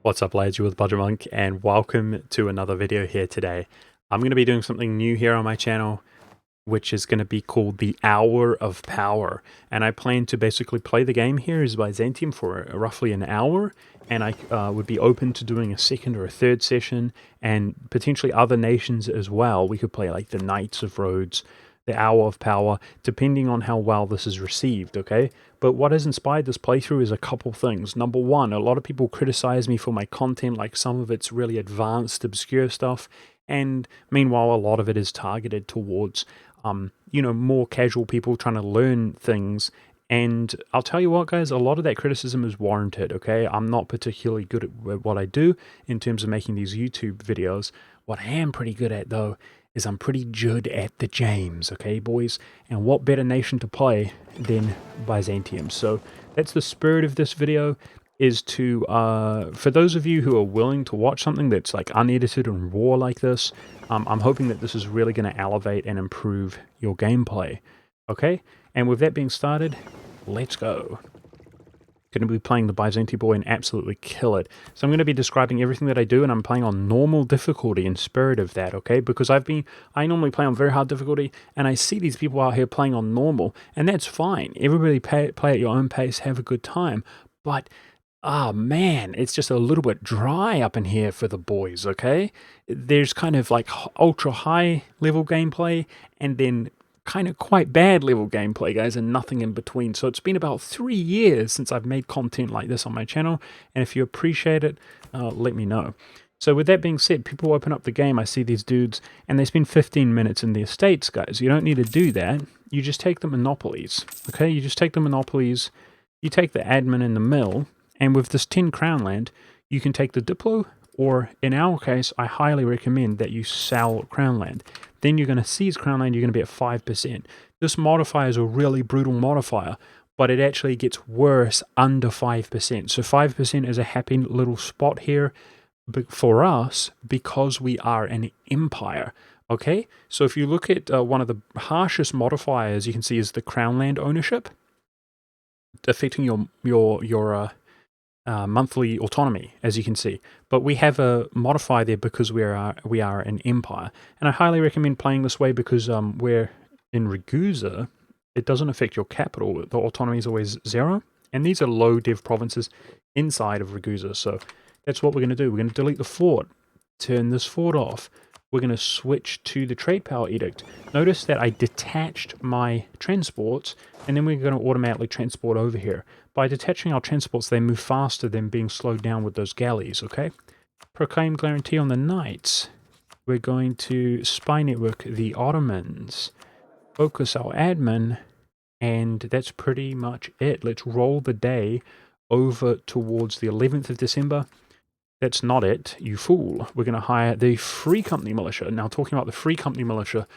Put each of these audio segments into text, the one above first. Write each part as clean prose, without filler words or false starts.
What's up, lads? You're with Budget Monk, and welcome to another video here today. I'm going to be doing something new here on my channel, which is going to be called the Hour of Power. And I plan to basically play the game here as Byzantium for roughly an hour, and I would be open to doing a second or a third session, and potentially other nations as well. We could play like the Knights of Rhodes, the Hour of Power, depending on how well this is received, okay? But what has inspired this playthrough is a couple things. Number one, a lot of people criticize me for my content, like some of it's really advanced, obscure stuff, and meanwhile, a lot of it is targeted towards, more casual people trying to learn things. And I'll tell you what, guys, a lot of that criticism is warranted, okay? I'm not particularly good at what I do in terms of making these YouTube videos. What I am pretty good at, though, is I'm pretty good at the James, okay, boys? And what better nation to play than Byzantium? So that's the spirit of this video, is to, for those of you who are willing to watch something that's like unedited and raw like this, I'm hoping that this is really going to elevate and improve your gameplay, okay? And with that being started, let's go. Going to be playing the Byzantium boy and absolutely kill it. So I'm going to be describing everything that I do, and I'm playing on normal difficulty in spirit of that, okay? Because I normally play on very hard difficulty, and I see these people out here playing on normal, and that's fine. Everybody play at your own pace, have a good time. But, man, it's just a little bit dry up in here for the boys, okay? There's kind of like ultra high level gameplay, and then kind of quite bad level gameplay, guys, and nothing in between. So it's been about 3 years since I've made content like this on my channel, and if you appreciate it, let me know. So with that being said, people open up the game, I see these dudes, and they spend 15 minutes in the estates, guys. You don't need to do that. You just take the monopolies, okay? You just take the monopolies, you take the admin and the mill, and with this 10 crown land, you can take the diplo, or in our case, I highly recommend that you sell crown land. Then you're going to seize crown land, you're going to be at 5%. This modifier is a really brutal modifier, but it actually gets worse under 5%. So 5% is a happy little spot here for us because we are an empire, okay? So if you look at one of the harshest modifiers you can see is the crown land ownership, affecting your monthly autonomy, as you can see. But we have a modifier there because we are an empire. And I highly recommend playing this way because we're in Ragusa, it doesn't affect your capital. The autonomy is always 0. And these are low dev provinces inside of Ragusa. So that's what we're going to do. We're going to delete the fort, turn this fort off. We're going to switch to the trade power edict. Notice that I detached my transports, and then we're going to automatically transport over here. By detaching our transports, they move faster than being slowed down with those galleys, okay? Proclaim guarantee on the knights. We're going to spy network the Ottomans. Focus our admin, and that's pretty much it. Let's roll the day over towards the 11th of December. That's not it, you fool. We're going to hire the Free Company Militia. Now, talking about the Free Company Militia,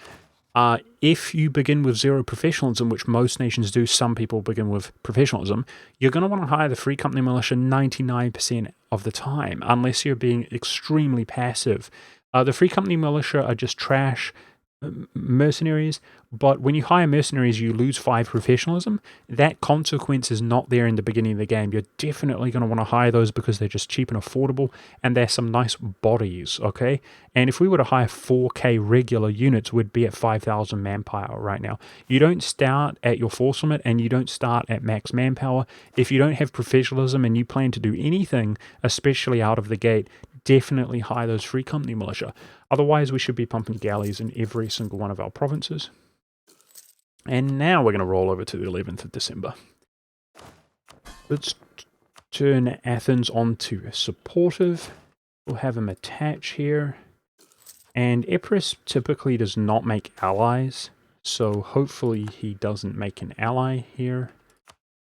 if you begin with 0 professionalism, which most nations do, some people begin with professionalism, you're going to want to hire the Free Company Militia 99% of the time, unless you're being extremely passive. The Free Company Militia are just trash mercenaries, but when you hire mercenaries, you lose 5 professionalism. That consequence is not there in the beginning of the game. You're definitely going to want to hire those because they're just cheap and affordable, and they're some nice bodies, okay? And if we were to hire 4K regular units, we'd be at 5,000 manpower right now. You don't start at your force limit, and you don't start at max manpower. If you don't have professionalism and you plan to do anything, especially out of the gate, definitely hire those Free Company Militia. Otherwise, we should be pumping galleys in every single one of our provinces. And now we're going to roll over to the 11th of December. Let's turn Athens onto supportive. We'll have him attach here. And Epirus typically does not make allies, so hopefully he doesn't make an ally here.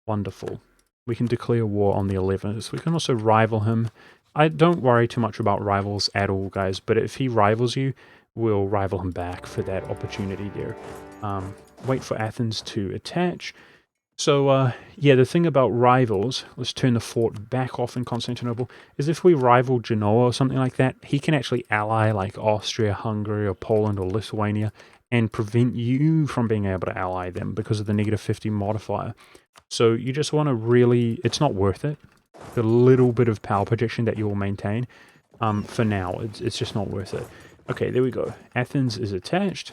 Wonderful. We can declare war on the 11th. We can also rival him. I don't worry too much about rivals at all, guys, but if he rivals you, we'll rival him back for that opportunity there. Wait for Athens to attach. So, yeah, the thing about rivals, let's turn the fort back off in Constantinople, is if we rival Genoa or something like that, he can actually ally like Austria, Hungary, or Poland, or Lithuania, and prevent you from being able to ally them because of the -50 modifier. So you just want to really, it's not worth it. the little bit of power projection that you will maintain. For now, it's just not worth it. Okay, there we go. Athens is attached.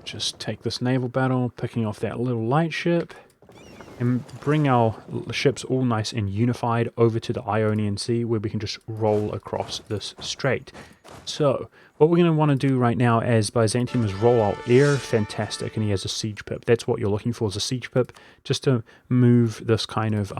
Just take this naval battle, picking off that little light ship, and bring our ships all nice and unified over to the Ionian Sea, where we can just roll across this strait. So, what we're going to want to do right now as Byzantium is roll out air. Fantastic, and he has a siege pip. That's what you're looking for, is a siege pip, just to move this kind of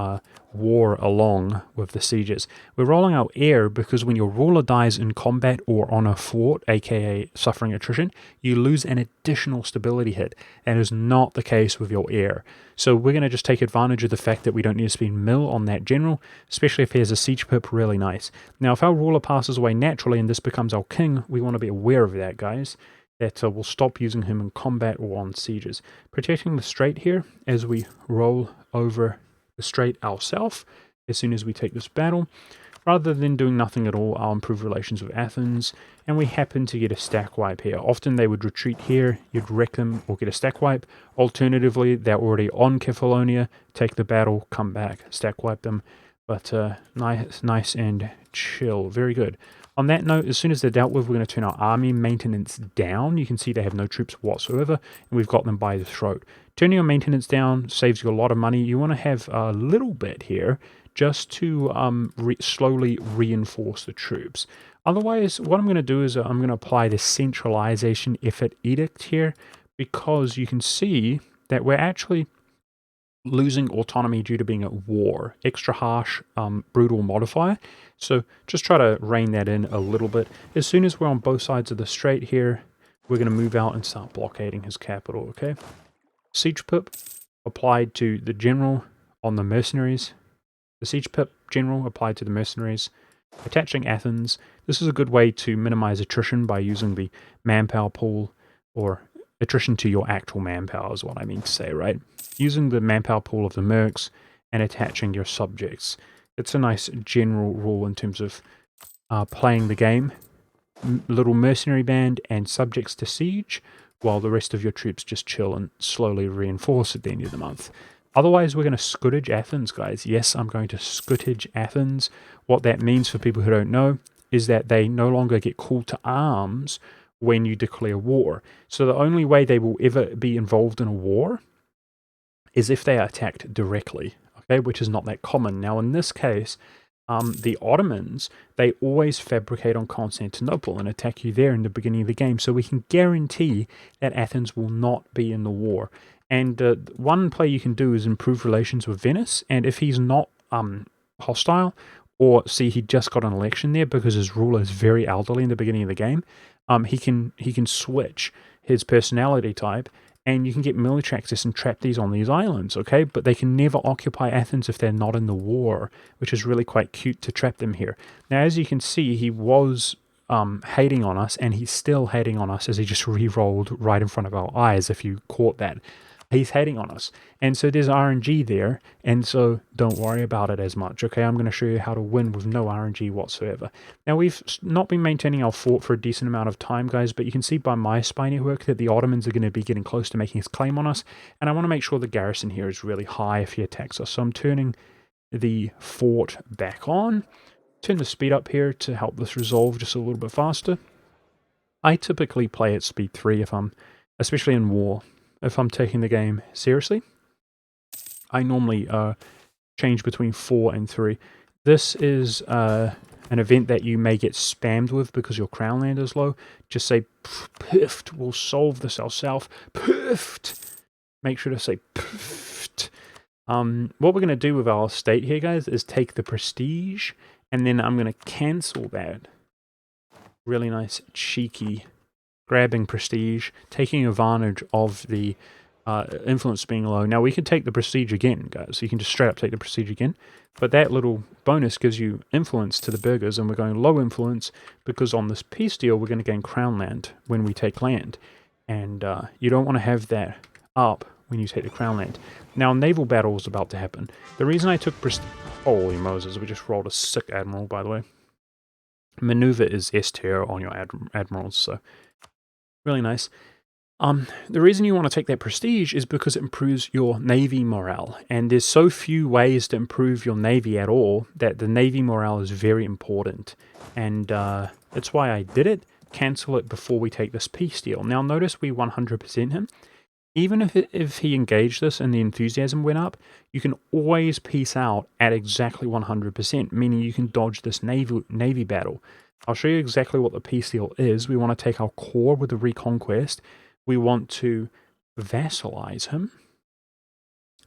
war along with the sieges. We're rolling out air because when your ruler dies in combat or on a fort, aka suffering attrition, you lose an additional stability hit. That is not the case with your air. So we're going to just take advantage of the fact that we don't need to spend mill on that general, especially if he has a siege pip. Really nice. Now, if our ruler passes away naturally and this becomes our king, we want to be aware of that, guys. That we'll stop using him in combat or on sieges. Protecting the strait here as we roll over the strait ourselves as soon as we take this battle. Rather than doing nothing at all, I'll improve relations with Athens, and we happen to get a stack wipe here. Often they would retreat here, you'd wreck them or get a stack wipe. Alternatively, they're already on Kefalonia, take the battle, come back, stack wipe them. But nice and chill, very good. On that note, as soon as they're dealt with, we're going to turn our army maintenance down. You can see they have no troops whatsoever, and we've got them by the throat. Turning your maintenance down saves you a lot of money. You want to have a little bit here just to slowly reinforce the troops. Otherwise, what I'm going to do is I'm going to apply the centralization effort edict here, because you can see that we're actually losing autonomy due to being at war. Extra harsh, brutal modifier. So just try to rein that in a little bit. As soon as we're on both sides of the strait here, we're going to move out and start blockading his capital, okay? Siege pip applied to the general on the mercenaries. The siege pip general applied to the mercenaries. Attaching Athens. This is a good way to minimize attrition by using the manpower pool, or attrition to your actual manpower is what I mean to say, right? Using the manpower pool of the mercs and attaching your subjects. It's a nice general rule in terms of playing the game. Little mercenary band and subjects to siege, while the rest of your troops just chill and slowly reinforce at the end of the month. Otherwise, we're going to scuttage Athens, guys. Yes, I'm going to scuttage Athens. What that means for people who don't know is that they no longer get called to arms when you declare war. So the only way they will ever be involved in a war is if they are attacked directly, okay, which is not that common. Now, in this case, the Ottomans, they always fabricate on Constantinople and attack you there in the beginning of the game, so we can guarantee that Athens will not be in the war. And one play you can do is improve relations with Venice, and if he's not hostile, or see he just got an election there because his ruler is very elderly in the beginning of the game, he can switch his personality type, and you can get military access and trap these on these islands, okay? But they can never occupy Athens if they're not in the war, which is really quite cute to trap them here. Now, as you can see, he was hating on us, and he's still hating on us as he just re-rolled right in front of our eyes, if you caught that. He's hating on us. And so there's RNG there, and so don't worry about it as much, okay? I'm going to show you how to win with no RNG whatsoever. Now, we've not been maintaining our fort for a decent amount of time, guys, but you can see by my spy network that the Ottomans are going to be getting close to making his claim on us, and I want to make sure the garrison here is really high if he attacks us. So I'm turning the fort back on. Turn the speed up here to help this resolve just a little bit faster. I typically play at speed 3 if I'm, especially in war, if I'm taking the game seriously. I normally change between 4 and 3. This is an event that you may get spammed with because your crown land is low. Just say, "Piffed, we'll solve this ourselves." Piffed. Make sure to say, "Piffed." What we're going to do with our state here, guys, is take the prestige, and then I'm going to cancel that. Really nice, cheeky, grabbing prestige, taking advantage of the influence being low. Now, we can take the prestige again, guys. You can just straight up take the prestige again. But that little bonus gives you influence to the burghers, and we're going low influence because on this peace deal, we're going to gain crown land when we take land. And you don't want to have that up when you take the crown land. Now, naval battle is about to happen. The reason I took prestige... Holy Moses, we just rolled a sick admiral, by the way. Maneuver is S tier on your admirals, so really nice. The reason you want to take that prestige is because it improves your navy morale, and there's so few ways to improve your navy at all that the navy morale is very important, and that's why I did it. Cancel it before we take this peace deal. Now notice we 100% him. Even if he engaged this and the enthusiasm went up, you can always peace out at exactly 100%, meaning you can dodge this navy battle. I'll show you exactly what the peace deal is. We want to take our core with the reconquest. We want to vassalize him.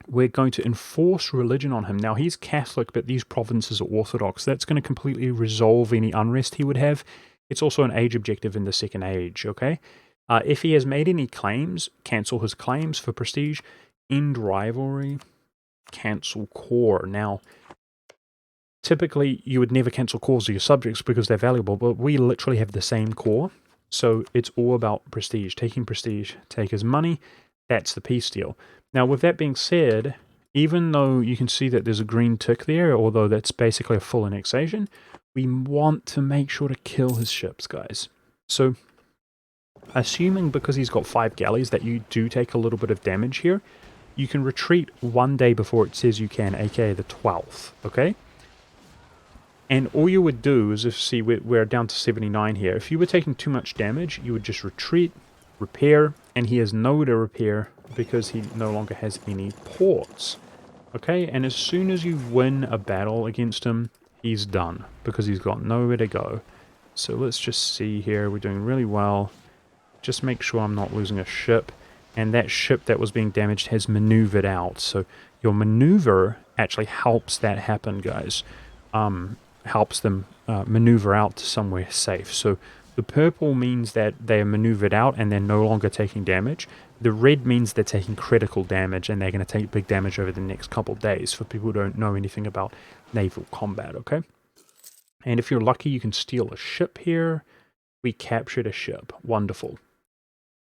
We're going to enforce religion on him. Now, he's Catholic, but these provinces are Orthodox. That's going to completely resolve any unrest he would have. It's also an age objective in the Second Age, okay? If he has made any claims, cancel his claims for prestige. End rivalry, cancel core. Now, typically, you would never cancel cores of your subjects because they're valuable, but we literally have the same core. So it's all about prestige. Taking prestige, take his money. That's the peace deal. Now, with that being said, even though you can see that there's a green tick there, although that's basically a full annexation, we want to make sure to kill his ships, guys. So, assuming because he's got 5 galleys that you do take a little bit of damage here, you can retreat 1 day before it says you can, aka the 12th, okay? And all you would do is, see, we're down to 79 here. If you were taking too much damage, you would just retreat, repair, and he has nowhere to repair because he no longer has any ports. Okay, and as soon as you win a battle against him, he's done because he's got nowhere to go. So let's just see here. We're doing really well. Just make sure I'm not losing a ship. And that ship that was being damaged has maneuvered out. So your maneuver actually helps that happen, guys. Helps them maneuver out to somewhere safe. So the purple means that they're maneuvered out and they're no longer taking damage. The red means they're taking critical damage and they're going to take big damage over the next couple of days for people who don't know anything about naval combat, okay? And if you're lucky, you can steal a ship here. We captured a ship. Wonderful.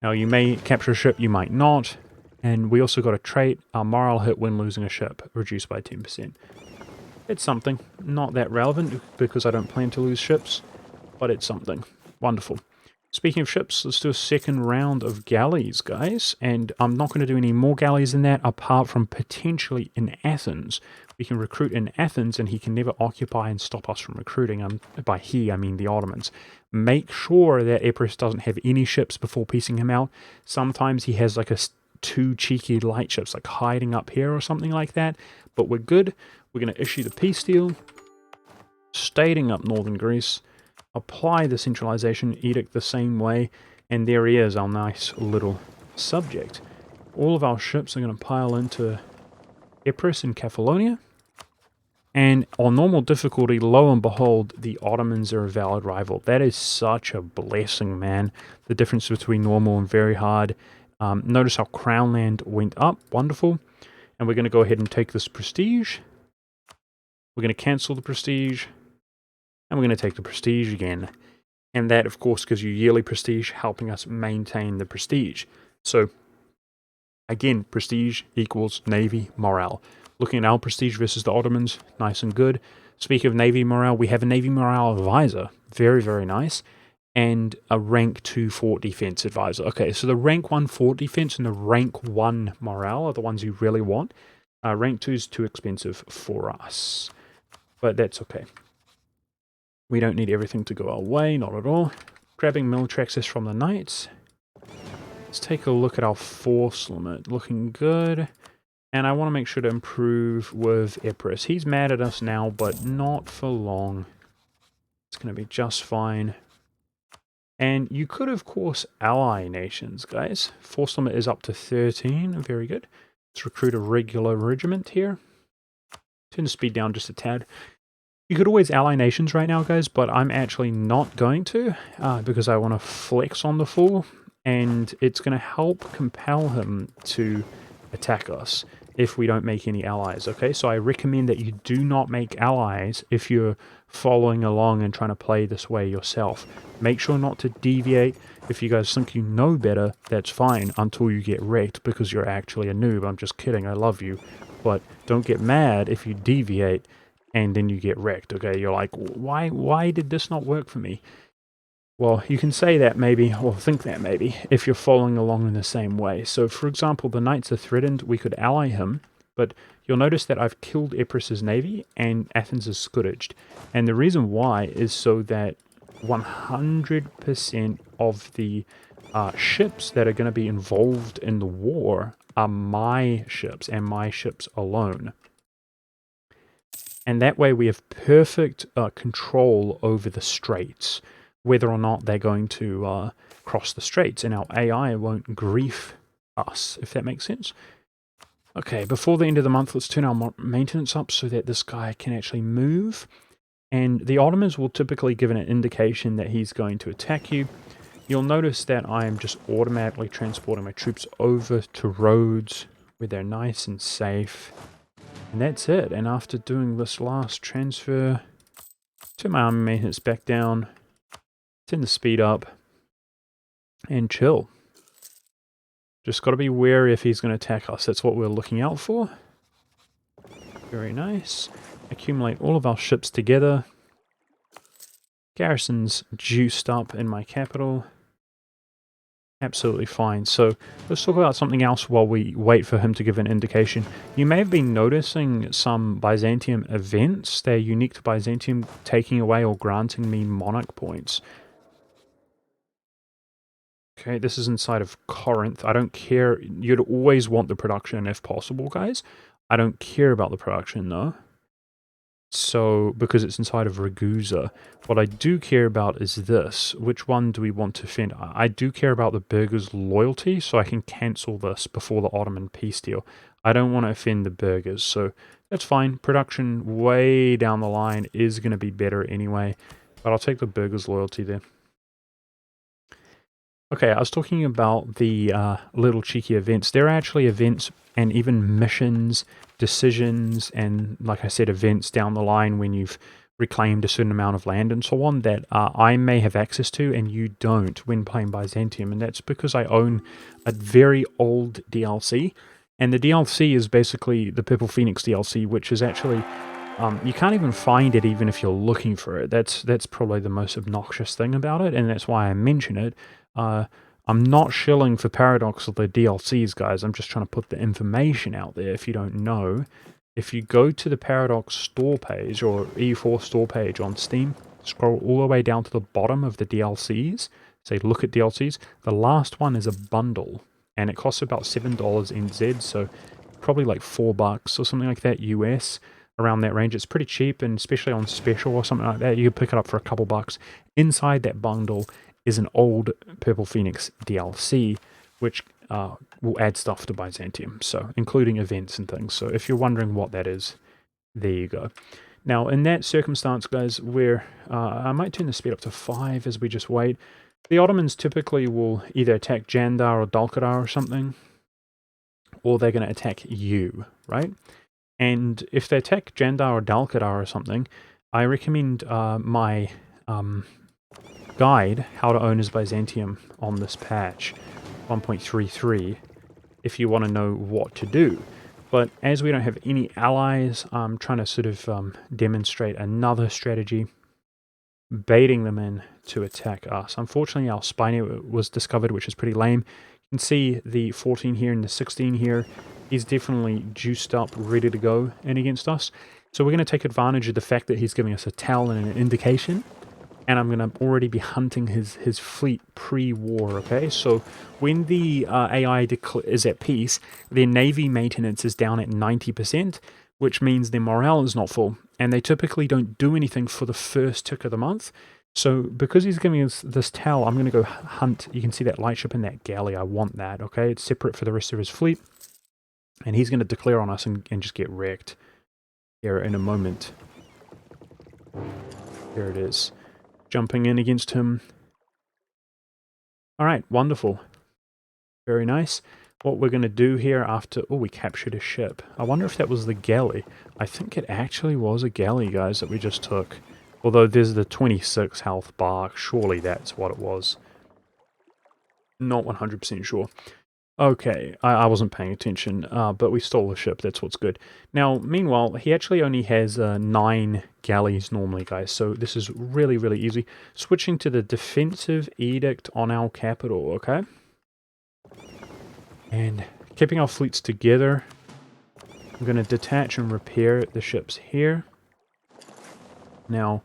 Now, you may capture a ship, you might not. And we also got a trait, our morale hit when losing a ship, reduced by 10%. It's something. Not that relevant, because I don't plan to lose ships, but it's something. Wonderful. Speaking of ships, let's do a second round of galleys, guys. And I'm not going to do any more galleys than that, apart from potentially in Athens. We can recruit in Athens, and he can never occupy and stop us from recruiting. By he, I mean the Ottomans. Make sure that Epirus doesn't have any ships before piecing him out. Sometimes he has like 2 cheeky light ships, like hiding up here or something like that. But we're good. We're going to issue the peace deal, stating up northern Greece, apply the centralization edict the same way, and there he is, our nice little subject. All of our ships are going to pile into Epirus in Cephalonia, and on normal difficulty, lo and behold, the Ottomans are a valid rival. That is such a blessing, man. The difference between normal and very hard. Notice our crown land went up. Wonderful. And we're going to go ahead and take this prestige. We're going to cancel the prestige. And we're going to take the prestige again. And that, of course, gives you yearly prestige, helping us maintain the prestige. So, again, prestige equals navy morale. Looking at our prestige versus the Ottomans, nice and good. Speaking of navy morale, we have a navy morale advisor. Very, very nice. And a rank 2 fort defense advisor. Okay, so the rank 1 fort defense and the rank 1 morale are the ones you really want. Rank 2 is too expensive for us. But that's okay. We don't need everything to go our way, not at all. Grabbing military access from the knights. Let's take a look at our force limit. Looking good. And I want to make sure to improve with Epirus. He's mad at us now, but not for long. It's going to be just fine. And you could, of course, ally nations, guys. Force limit is up to 13. Very good. Let's recruit a regular regiment here. Turn the speed down just a tad. You could always ally nations right now, guys, but I'm actually not going to because I want to flex on the fool, and it's going to help compel him to attack us if we don't make any allies, okay? So I recommend that you do not make allies if you're following along and trying to play this way yourself. Make sure not to deviate. If you guys think you know better, that's fine until you get wrecked because you're actually a noob. I'm just kidding, I love you. But don't get mad if you deviate and then you get wrecked, okay? You're like, why did this not work for me? Well, you can say that maybe, or think that maybe, if you're following along in the same way. So, for example, the knights are threatened, we could ally him, but you'll notice that I've killed Epirus's navy, and Athens is scourged. And the reason why is so that 100% of the ships that are going to be involved in the war are my ships, and my ships alone. And that way we have perfect control over the straits, whether or not they're going to cross the straits, and our AI won't grief us, if that makes sense. Okay, before the end of the month, let's turn our maintenance up so that this guy can actually move. And the Ottomans will typically give an indication that he's going to attack you. You'll notice that I am just automatically transporting my troops over to Rhodes, where they're nice and safe. And that's it. And after doing this last transfer, turn my army maintenance back down, turn the speed up, and chill. Just got to be wary if he's going to attack us. That's what we're looking out for. Very nice. Accumulate all of our ships together. Garrison's juiced up in my capital. Absolutely fine. So let's talk about something else while we wait for him to give an indication. You may have been noticing some Byzantium events. They're unique to Byzantium, taking away or granting me monarch points. Okay, this is inside of Corinth. I don't care. You'd always want the production if possible, guys. I don't care about the production, though. So, because it's inside of Ragusa, what I do care about is this. Which one do we want to offend? I do care about the burghers' loyalty, so I can cancel this before the Ottoman peace deal. I don't want to offend the burghers, so that's fine. Production way down the line is going to be better anyway, but I'll take the burghers' loyalty there. Okay, I was talking about the little cheeky events. There are actually events and even missions, decisions, and like I said, events down the line when you've reclaimed a certain amount of land and so on that I may have access to and you don't when playing Byzantium. And that's because I own a very old DLC. And the DLC is basically the Purple Phoenix DLC, which is actually... you can't even find it even if you're looking for it. That's probably the most obnoxious thing about it, and that's why I mention it. I'm not shilling for Paradox or the DLCs, guys. I'm just trying to put the information out there if you don't know. If you go to the Paradox store page or E4 store page on Steam, scroll all the way down to the bottom of the DLCs, say look at DLCs, the last one is a bundle, and it costs about $7 NZ, so probably like $4 or something like that US. Around that range. It's pretty cheap, and especially on special or something like that, you can pick it up for a couple bucks. Inside that bundle is an old Purple Phoenix DLC, which will add stuff to Byzantium, so including events and things. So if you're wondering what that is, there you go. Now, in that circumstance, guys, where I might turn the speed up to 5 as we just wait, the Ottomans typically will either attack Jandar or Dalkadar or something, or they're going to attack you, right? And if they attack Jandar or Dalkadar or something, I recommend my guide, How to Own as Byzantium, on this patch, 1.33, if you want to know what to do. But as we don't have any allies, I'm trying to sort of demonstrate another strategy, baiting them in to attack us. Unfortunately, our spy network was discovered, which is pretty lame. You can see the 14 here and the 16 here. He's definitely juiced up, ready to go in against us. So we're going to take advantage of the fact that he's giving us a tell and an indication. And I'm going to already be hunting his fleet pre-war, okay? So when the AI is at peace, their navy maintenance is down at 90%, which means their morale is not full. And they typically don't do anything for the first tick of the month. So because he's giving us this tell, I'm going to go hunt. You can see that lightship and that galley. I want that, okay? It's separate for the rest of his fleet. And he's going to declare on us and just get wrecked here in a moment. There it is. Jumping in against him. Alright, wonderful. Very nice. What we're going to do here after... Oh, we captured a ship. I wonder if that was the galley. I think it actually was a galley, guys, that we just took. Although there's the 26 health bar. Surely that's what it was. Not 100% sure. Okay, I wasn't paying attention, but we stole a ship. That's what's good. Now, meanwhile, he actually only has 9 galleys normally, guys, so this is really, really easy. Switching to the defensive edict on our capital, okay? And keeping our fleets together. I'm going to detach and repair the ships here. Now,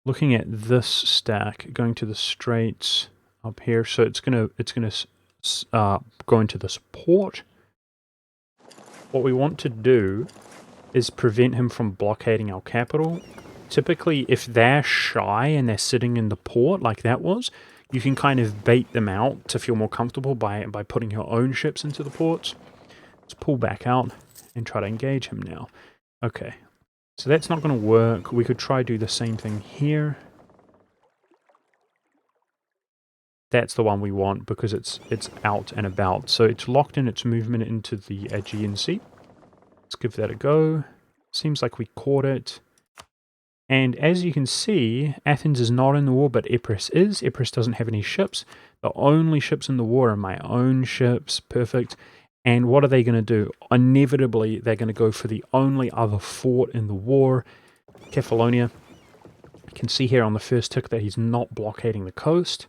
looking at this stack, going to the straits up here, so it's gonna go into this port. What we want to do is prevent him from blockading our capital. Typically, if they're shy and they're sitting in the port like that was, you can kind of bait them out to feel more comfortable by putting your own ships into the ports. Let's pull back out and try to engage him now. Okay, so that's not going to work. We could try do the same thing here. That's the one we want because it's out and about. So it's locked in its movement into the Aegean Sea. Let's give that a go. Seems like we caught it. And as you can see, Athens is not in the war, but Epirus is. Epirus doesn't have any ships. The only ships in the war are my own ships. Perfect. And what are they going to do? Inevitably, they're going to go for the only other fort in the war, Kefalonia. You can see here on the first tick that he's not blockading the coast.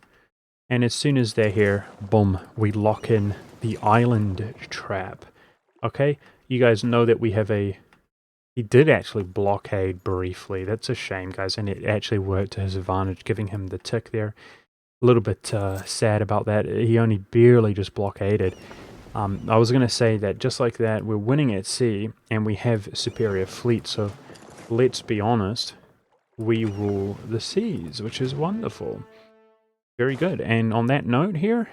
And as soon as they're here, boom, we lock in the island trap. Okay, you guys know that we have a... He did actually blockade briefly. That's a shame, guys, and it actually worked to his advantage, giving him the tick there. A little bit sad about that. He only barely just blockaded. I was going to say that just like that, we're winning at sea, and we have superior fleet, so let's be honest, we rule the seas, which is wonderful. Very good. And on that note here,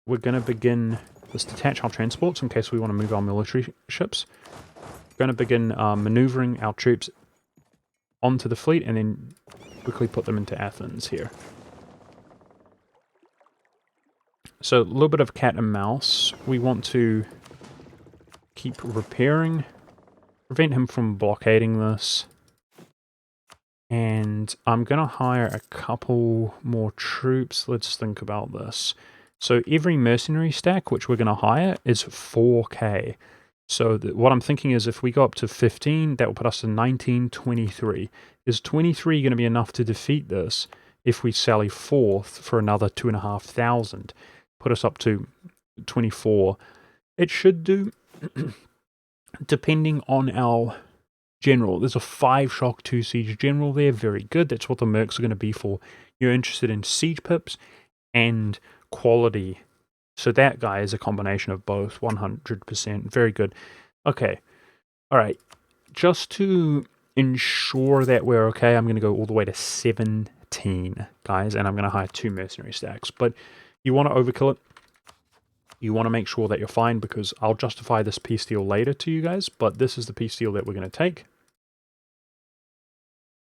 we're going to begin... Let's detach our transports in case we want to move our military ships. We're going to begin maneuvering our troops onto the fleet and then quickly put them into Athens here. So a little bit of cat and mouse. We want to keep repairing, prevent him from blockading this. And I'm going to hire a couple more troops. Let's think about this. So every mercenary stack, which we're going to hire, is 4k. So what I'm thinking is if we go up to 15, that will put us to 19, 23. Is 23 going to be enough to defeat this if we sally forth for another 2,500? Put us up to 24. It should do, depending on our general. There's a 5 shock, 2 siege general there. Very good. That's what the mercs are going to be for. You're interested in siege pips and quality. So that guy is a combination of both, 100%. Very good. Okay. All right. Just to ensure that we're okay, I'm going to go all the way to 17, guys, and I'm going to hire 2 mercenary stacks. But you want to overkill it. You want to make sure that you're fine, because I'll justify this peace deal later to you guys, but this is the peace deal that we're going to take.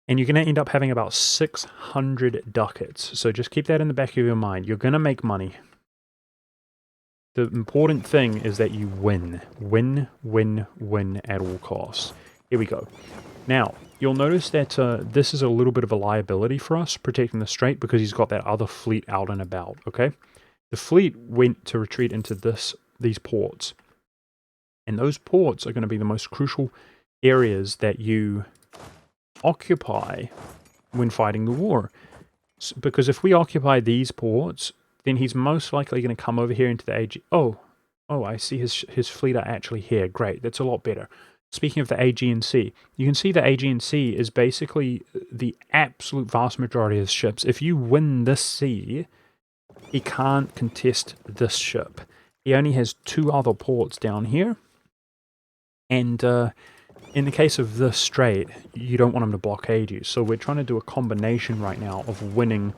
And you're going to end up having about 600 ducats. So just keep that in the back of your mind. You're going to make money. The important thing is that you win. Win, win, win at all costs. Here we go. Now, you'll notice that this is a little bit of a liability for us, protecting the strait, because he's got that other fleet out and about, okay? The fleet went to retreat into these ports. And those ports are going to be the most crucial areas that you occupy when fighting the war. Because if we occupy these ports, then he's most likely going to come over here into the Aegean. Oh, I see his fleet are actually here. Great, that's a lot better. Speaking of the Aegean Sea, you can see the Aegean Sea is basically the absolute vast majority of his ships. If you win this sea, he can't contest this ship. He only has 2 other ports down here. And in the case of this strait, you don't want him to blockade you. So we're trying to do a combination right now of winning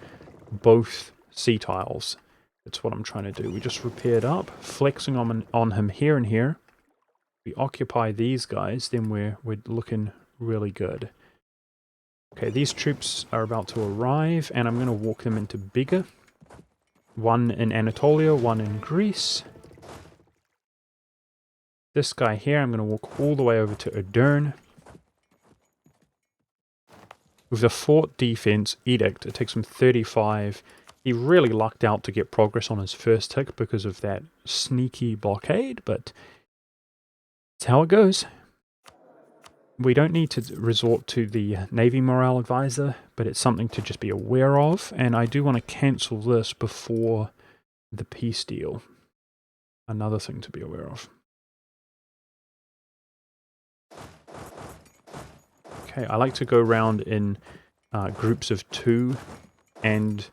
both sea tiles. That's what I'm trying to do. We just repaired up, flexing on him here and here. We occupy these guys, then we're looking really good. Okay, these troops are about to arrive, and I'm going to walk them into bigger. 1 in Anatolia, 1 in Greece. This guy here, I'm going to walk all the way over to Edirne. With the fort defense edict, it takes him 35. He really lucked out to get progress on his first tick because of that sneaky blockade, but that's how it goes. We don't need to resort to the Navy Morale Advisor, but it's something to just be aware of, and I do want to cancel this before the peace deal. Another thing to be aware of. Okay, I like to go around in groups of 2, and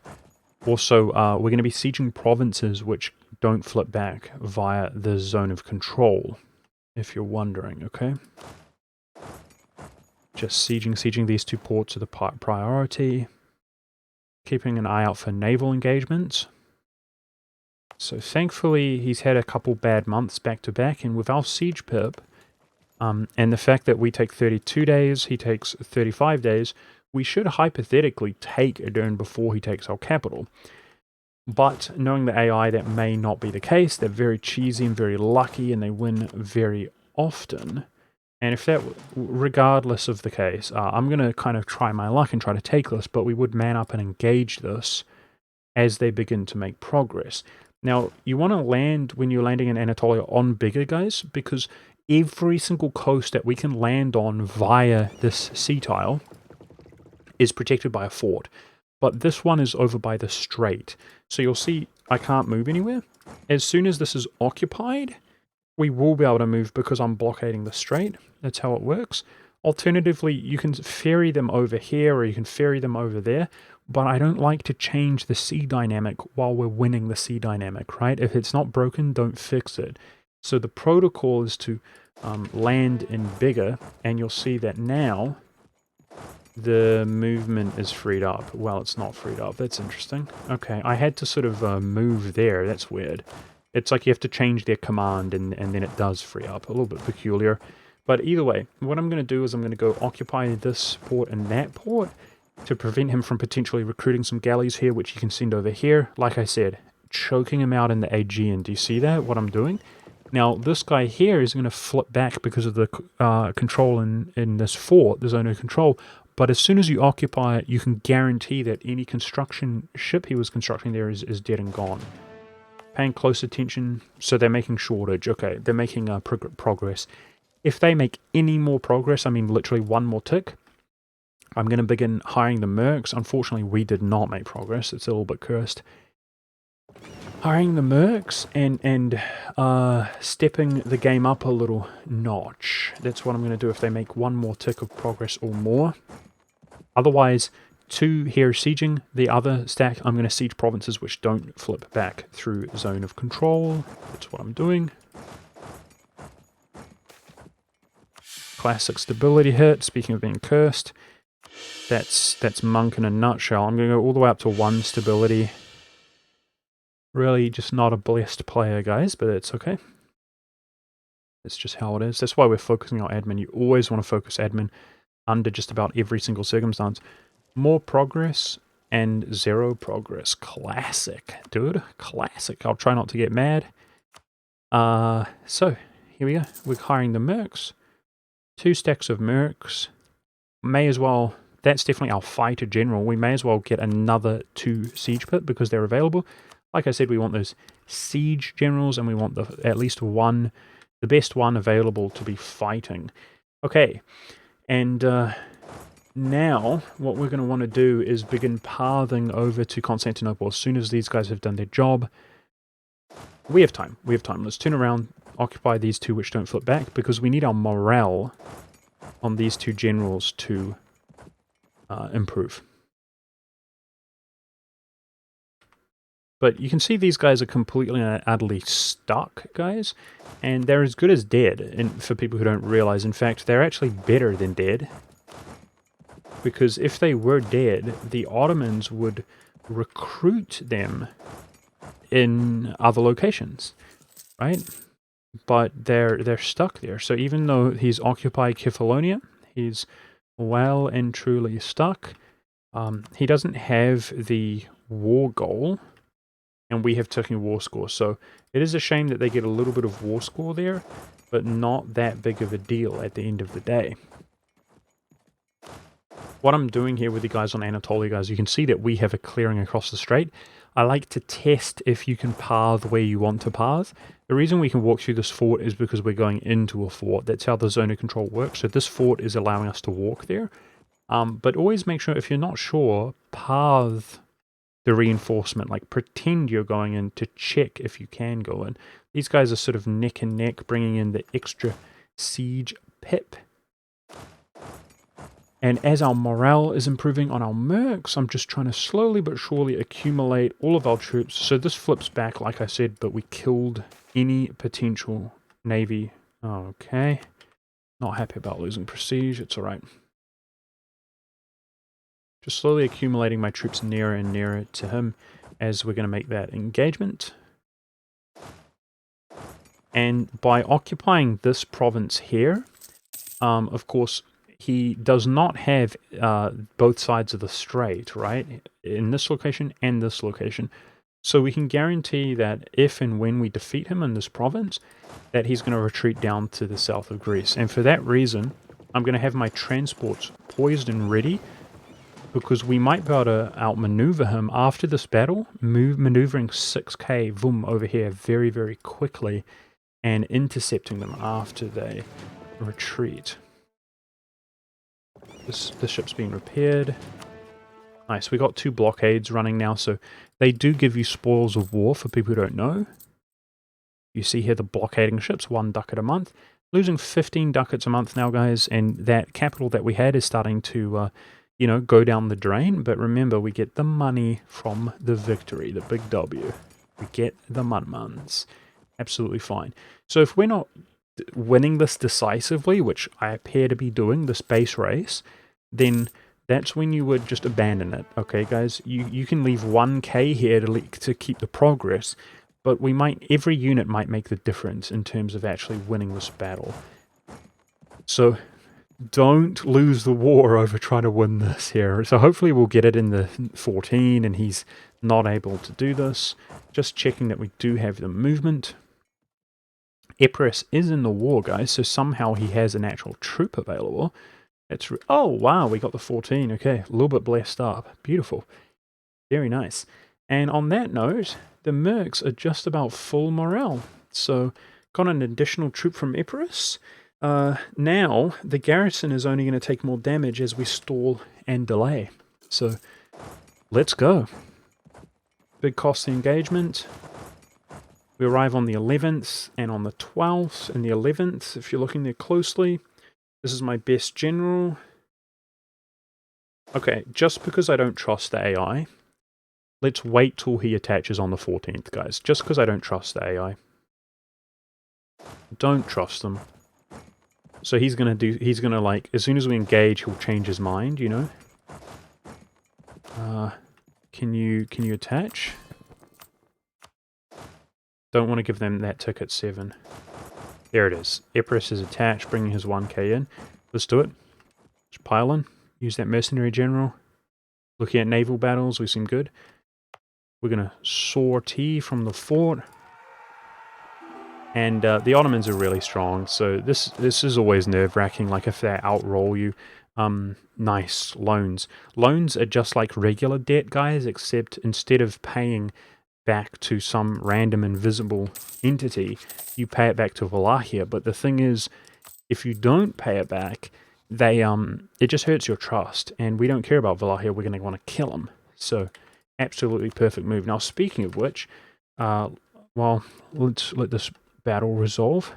also we're going to be sieging provinces which don't flip back via the zone of control, if you're wondering, okay? Just sieging these 2 ports are the priority. Keeping an eye out for naval engagements. So thankfully he's had a couple bad months back to back, and with our siege pip, and the fact that we take 32 days, he takes 35 days, we should hypothetically take Adern before he takes our capital. But knowing the AI, that may not be the case. They're very cheesy and very lucky, and they win very often. And if that, regardless of the case, I'm going to kind of try my luck and try to take this, but we would man up and engage this as they begin to make progress. Now, you want to land, when you're landing in Anatolia, on bigger, guys, because every single coast that we can land on via this sea tile is protected by a fort. But this one is over by the strait. So you'll see I can't move anywhere. As soon as this is occupied, we will be able to move because I'm blockading the strait. That's how it works. Alternatively, you can ferry them over here or you can ferry them over there, but I don't like to change the sea dynamic while we're winning the sea dynamic, right? If it's not broken, don't fix it. So the protocol is to land in bigger, and you'll see that now the movement is freed up. Well, it's not freed up. That's interesting. Okay, I had to sort of move there. That's weird. It's like you have to change their command, and then it does free up. A little bit peculiar. But either way, what I'm going to do is I'm going to go occupy this port and that port to prevent him from potentially recruiting some galleys here, which he can send over here. Like I said, choking him out in the Aegean. Do you see that, what I'm doing? Now, this guy here is going to flip back because of the control in this fort, the zone of control. But as soon as you occupy it, you can guarantee that any construction ship he was constructing there is dead and gone. Paying close attention, so they're making shortage. Okay, they're making progress. If they make any more progress, I mean literally one more tick, I'm going to begin hiring the mercs. Unfortunately, we did not make progress. It's a little bit cursed. Hiring the mercs and stepping the game up a little notch. That's what I'm going to do if they make one more tick of progress or more. Otherwise, 2 here sieging. The other stack, I'm going to siege provinces which don't flip back through zone of control. That's what I'm doing. Classic stability hit. Speaking of being cursed, that's Monk in a nutshell. I'm going to go all the way up to 1 stability. Really just not a blessed player, guys, but it's okay. It's just how it is. That's why we're focusing on admin. You always want to focus admin under just about every single circumstance. More progress and 0 progress. Classic, dude. Classic. I'll try not to get mad. So, here we go. We're hiring the mercs. 2 stacks of mercs. May as well... That's definitely our fighter general. We may as well get another 2 siege pit because they're available. Like I said, we want those siege generals, and we want at least one, the best one available to be fighting. Okay, and now what we're going to want to do is begin pathing over to Constantinople as soon as these guys have done their job. We have time. We have time. Let's turn around, occupy these 2 which don't flip back, because we need our morale on these 2 generals to improve. But you can see these guys are completely and utterly stuck, guys. And they're as good as dead, and for people who don't realize. In fact, they're actually better than dead. Because if they were dead, the Ottomans would recruit them in other locations, right? But they're stuck there. So even though he's occupied Kefalonia, he's well and truly stuck. He doesn't have the war goal, and we have Turkey war score. So it is a shame that they get a little bit of war score there, but not that big of a deal at the end of the day. what I'm doing here with you guys on Anatolia, guys, you can see that we have a clearing across the strait. I like to test if you can path where you want to path. The reason we can walk through this fort is because we're going into a fort. That's how the zone of control works. So this fort is allowing us to walk there. But always make sure, if you're not sure, path the reinforcement. Like, pretend you're going in to check if you can go in. These guys are sort of neck and neck, bringing in the extra siege pip. And as our morale is improving on our mercs, I'm just trying to slowly but surely accumulate all of our troops. So this flips back, like I said, but we killed any potential navy. Okay. Not happy about losing prestige. It's alright. Just slowly accumulating my troops nearer and nearer to him as we're going to make that engagement. And by occupying this province here, of course, he does not have both sides of the strait, right? In this location and this location. So we can guarantee that if and when we defeat him in this province, that he's going to retreat down to the south of Greece. And for that reason, I'm going to have my transports poised and ready, because we might be able to outmaneuver him after this battle, maneuvering 6k boom over here very, very quickly and intercepting them after they retreat. The ship's being repaired. Nice, we got 2 blockades running now, so they do give you spoils of war for people who don't know. You see here the blockading ships, 1 ducat a month. Losing 15 ducats a month now, guys, and that capital that we had is starting to, you know, go down the drain. But remember, we get the money from the victory, the big W. We get the mun-muns. Absolutely fine. So if we're not winning this decisively, which I appear to be doing, this base race, then that's when you would just abandon it. Okay, guys? You can leave 1k here to keep the progress, but every unit might make the difference in terms of actually winning this battle. So don't lose the war over trying to win this here. So hopefully we'll get it in the 14 and he's not able to do this. Just checking that we do have the movement. Epirus is in the war, guys, so somehow he has an actual troop available. Oh, wow, we got the 14. Okay, a little bit blessed up. Beautiful. Very nice. And on that note, the mercs are just about full morale. So, got an additional troop from Epirus. Now, the garrison is only going to take more damage as we stall and delay. So, let's go. Big costly engagement. We arrive on the 11th and on the 12th and the 11th, if you're looking there closely. This is my best general. Okay, just because I don't trust the AI, let's wait till he attaches on the 14th, guys. Just because I don't trust the AI. Don't trust him. So he's gonna like, as soon as we engage, he'll change his mind, you know? Can you attach? Don't want to give them that ticket 7. There it is. Epirus is attached, bringing his 1k in. Let's do it. Just pile in. Use that mercenary general. Looking at naval battles, we seem good. We're going to sortie from the fort. And the Ottomans are really strong, so this is always nerve-wracking, like if they outroll you. Nice. Loans. Loans are just like regular debt, guys, except instead of paying back to some random invisible entity, you pay it back to Wallachia. But the thing is, if you don't pay it back, it just hurts your trust, and we don't care about Wallachia. We're going to want to kill them. So, absolutely perfect move. Now, speaking of which, well, let's let this battle resolve.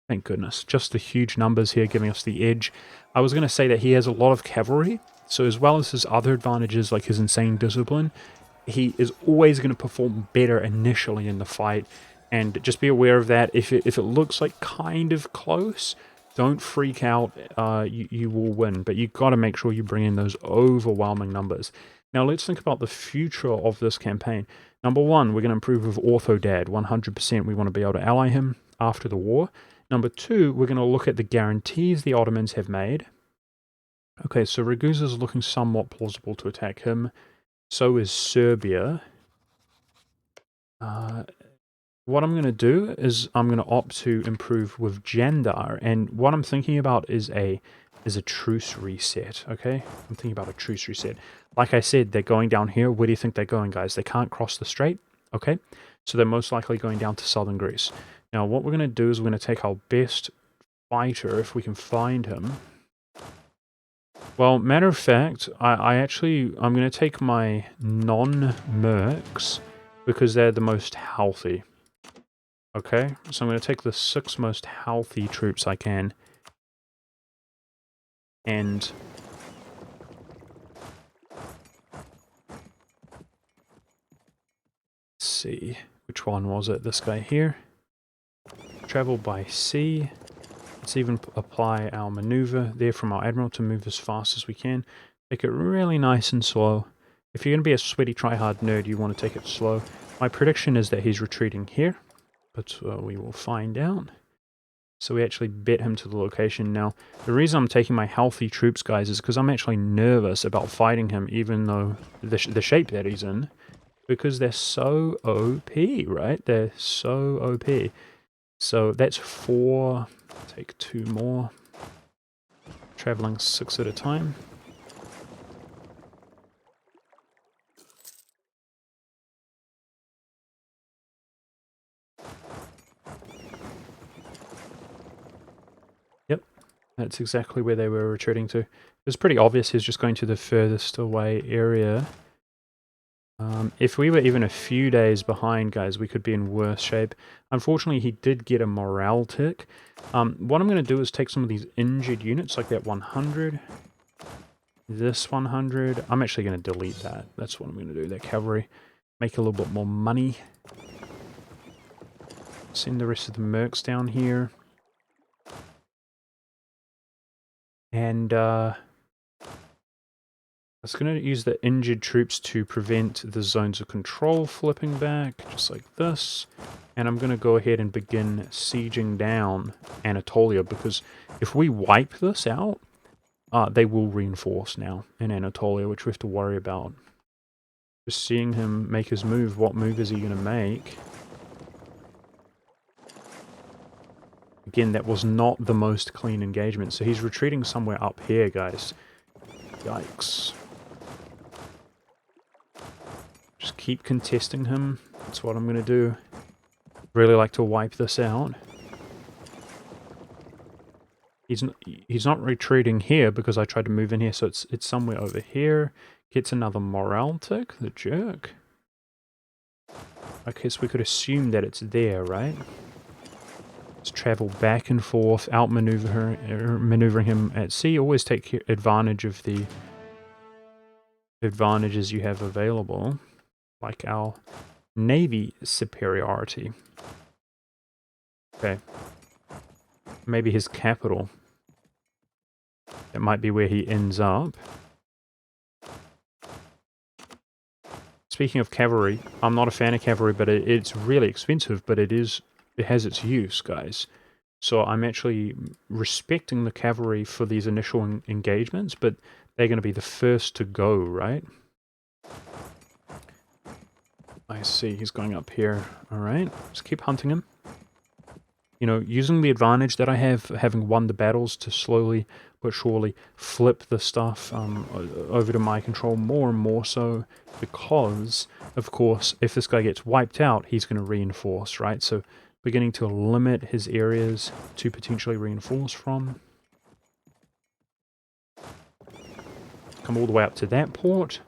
Thank goodness. Just the huge numbers here giving us the edge. I was going to say that he has a lot of cavalry, so as well as his other advantages like his insane discipline, he is always going to perform better initially in the fight. And just be aware of that. If it looks like kind of close, don't freak out. You will win, but you've got to make sure you bring in those overwhelming numbers. Now let's think about the future of this campaign. Number 1, we're going to improve with Orthodad. 100% we want to be able to ally him after the war. Number 2, we're going to look at the guarantees the Ottomans have made. Okay, so Ragusa is looking somewhat plausible to attack him. So is Serbia. What I'm going to do is I'm going to opt to improve with Jandar. And what I'm thinking about is a is a truce reset, okay? I'm thinking about a truce reset. Like I said, they're going down here. Where do you think they're going, guys? They can't cross the strait, okay? So they're most likely going down to southern Greece. Now, what we're going to do is we're going to take our best fighter, if we can find him. Well, matter of fact, I'm going to take my non-mercs because they're the most healthy. Okay, so I'm going to take the 6 most healthy troops I can. And let's see, which one was it? This guy here. Travel by sea. Let's even apply our maneuver there from our admiral to move as fast as we can. Take it really nice and slow. If you're going to be a sweaty try-hard nerd, you want to take it slow. My prediction is that he's retreating here, but we will find out. So we actually bet him to the location. Now, the reason I'm taking my healthy troops, guys, is because I'm actually nervous about fighting him, even though the shape that he's in, because they're so OP, right? They're so OP. So that's 4. Take 2 more. Traveling 6 at a time. Yep, that's exactly where they were retreating to. It was pretty obvious he's just going to the furthest away area. If we were even a few days behind, guys, we could be in worse shape. Unfortunately, he did get a morale tick. What I'm going to do is take some of these injured units, like that 100, this 100. I'm actually going to delete that. That's what I'm going to do, that cavalry. Make a little bit more money. Send the rest of the mercs down here. And, I was going to use the injured troops to prevent the zones of control flipping back, just like this. And I'm going to go ahead and begin sieging down Anatolia, because if we wipe this out, they will reinforce now in Anatolia, which we have to worry about. Just seeing him make his move, what move is he going to make? Again, that was not the most clean engagement, so he's retreating somewhere up here, guys. Yikes. Just keep contesting him. That's what I'm going to do. Really like to wipe this out. He's not retreating here because I tried to move in here, so it's somewhere over here. Gets another morale tick, the jerk. Okay, so we could assume that it's there, right? Let's travel back and forth, maneuvering him at sea. Always take advantage of the advantages you have available, like our navy superiority. Okay. Maybe his capital. That might be where he ends up. Speaking of cavalry, I'm not a fan of cavalry, but it's really expensive, but it has its use, guys. So I'm actually respecting the cavalry for these initial engagements, but they're going to be the first to go, right? I see, he's going up here. Alright, just keep hunting him. You know, using the advantage that I have, having won the battles, to slowly but surely flip the stuff over to my control more and more so, because, of course, if this guy gets wiped out, he's going to reinforce, right? So beginning to limit his areas to potentially reinforce from. Come all the way up to that port.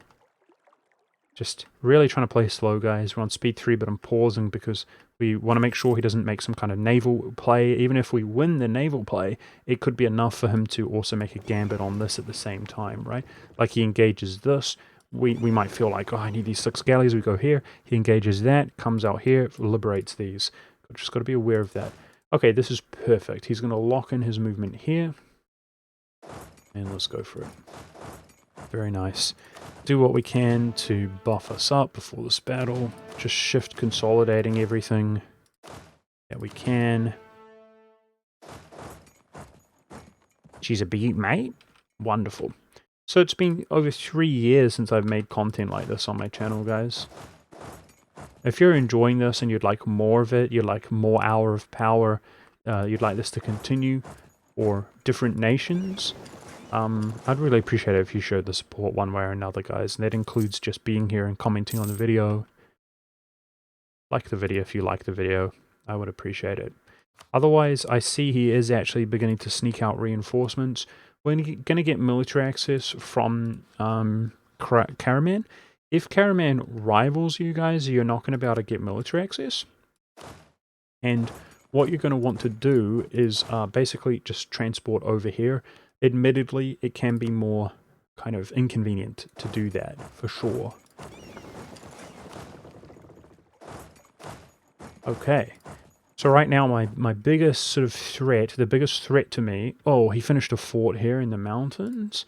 Just really trying to play slow, guys. We're on speed 3, but I'm pausing because we want to make sure he doesn't make some kind of naval play. Even if we win the naval play, it could be enough for him to also make a gambit on this at the same time, right? Like he engages this, we might feel like, oh, I need these 6 galleys, we go here. He engages that, comes out here, liberates these. Just got to be aware of that. Okay, this is perfect. He's going to lock in his movement here. And let's go for it. Very nice. Do what we can to buff us up before this battle. Just shift consolidating everything that we can. She's a beat, mate. Wonderful. So it's been over 3 years since I've made content like this on my channel, guys. If you're enjoying this and you'd like more of it, you'd like more Hour of Power, you'd like this to continue, or different nations, I'd really appreciate it if you showed the support one way or another, guys. And that includes just being here and commenting on the video. Like the video if you like the video. I would appreciate it. Otherwise, I see he is actually beginning to sneak out reinforcements. We're going to get military access from Karaman. If Karaman rivals you guys, you're not going to be able to get military access. And what you're going to want to do is basically just transport over here. Admittedly, it can be more kind of inconvenient to do that, for sure. Okay. So right now, my biggest sort of threat, the biggest threat to me... Oh, he finished a fort here in the mountains.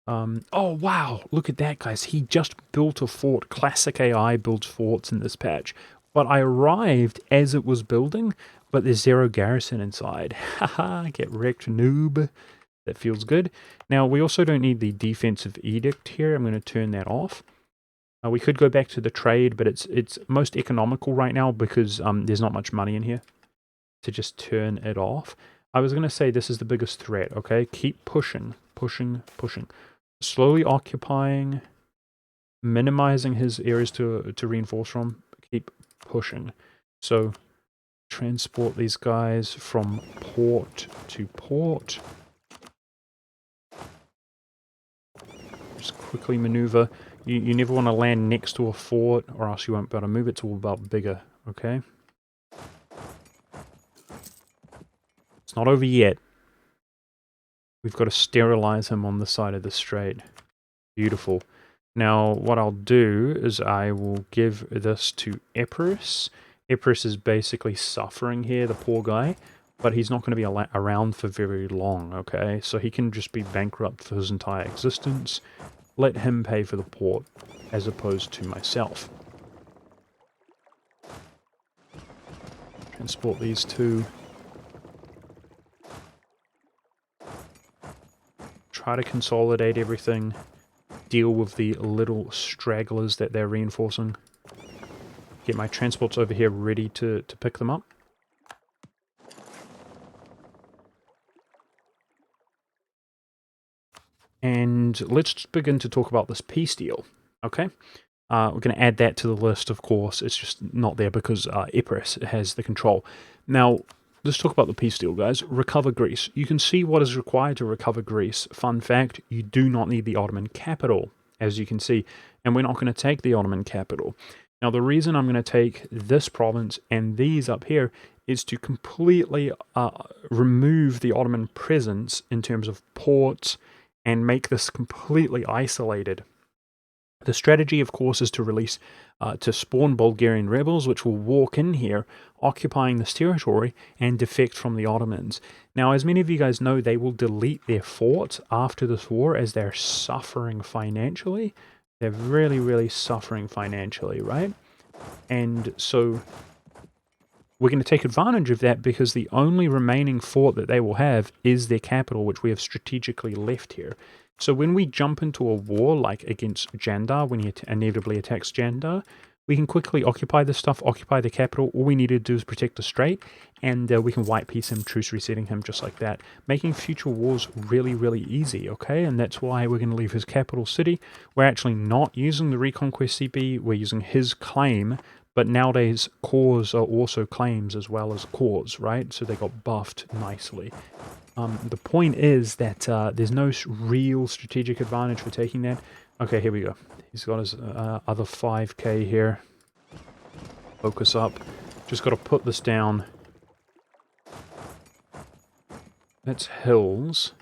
Oh, wow. Look at that, guys. He just built a fort. Classic AI builds forts in this patch. But I arrived as it was building, but there's zero garrison inside. Haha, get wrecked, noob. That feels good. Now, we also don't need the defensive edict here. I'm going to turn that off. We could go back to the trade, but it's most economical right now because there's not much money in here to just turn it off. I was going to say this is the biggest threat, okay? Keep pushing, pushing, pushing. Slowly occupying, minimizing his areas to reinforce from. Keep pushing. So, transport these guys from port to port. Just quickly maneuver. You never want to land next to a fort or else you won't be able to move. It's all about bigger, okay? It's not over yet. We've got to sterilize him on the side of the strait. Beautiful. Now, what I'll do is I will give this to Epirus. Epirus is basically suffering here, the poor guy. But he's not going to be around for very long, okay? So he can just be bankrupt for his entire existence. Let him pay for the port, as opposed to myself. Transport these two. Try to consolidate everything. Deal with the little stragglers that they're reinforcing. Get my transports over here ready to pick them up. And let's begin to talk about this peace deal, okay? We're going to add that to the list, of course. It's just not there because Epirus has the control. Now, let's talk about the peace deal, guys. Recover Greece. You can see what is required to recover Greece. Fun fact, you do not need the Ottoman capital, as you can see. And we're not going to take the Ottoman capital. Now, the reason I'm going to take this province and these up here is to completely remove the Ottoman presence in terms of ports, and make this completely isolated. The strategy, of course, is to release, to spawn Bulgarian rebels, which will walk in here, occupying this territory, and defect from the Ottomans. Now, as many of you guys know, they will delete their forts after this war as they're suffering financially. They're really, really suffering financially, right? And so we're going to take advantage of that because the only remaining fort that they will have is their capital, which we have strategically left here. So when we jump into a war, like against Jandar, when he inevitably attacks Jandar, we can quickly occupy this stuff, occupy the capital. All we need to do is protect the strait, and we can white peace him, truce resetting him just like that, making future wars really, really easy, okay? And that's why we're going to leave his capital city. We're actually not using the Reconquest CP, we're using his claim. But nowadays, cores are also claims as well as cores, right? So they got buffed nicely. The point is that there's no real strategic advantage for taking that. Okay, here we go. He's got his other 5k here. Focus up. Just got to put this down. That's hills.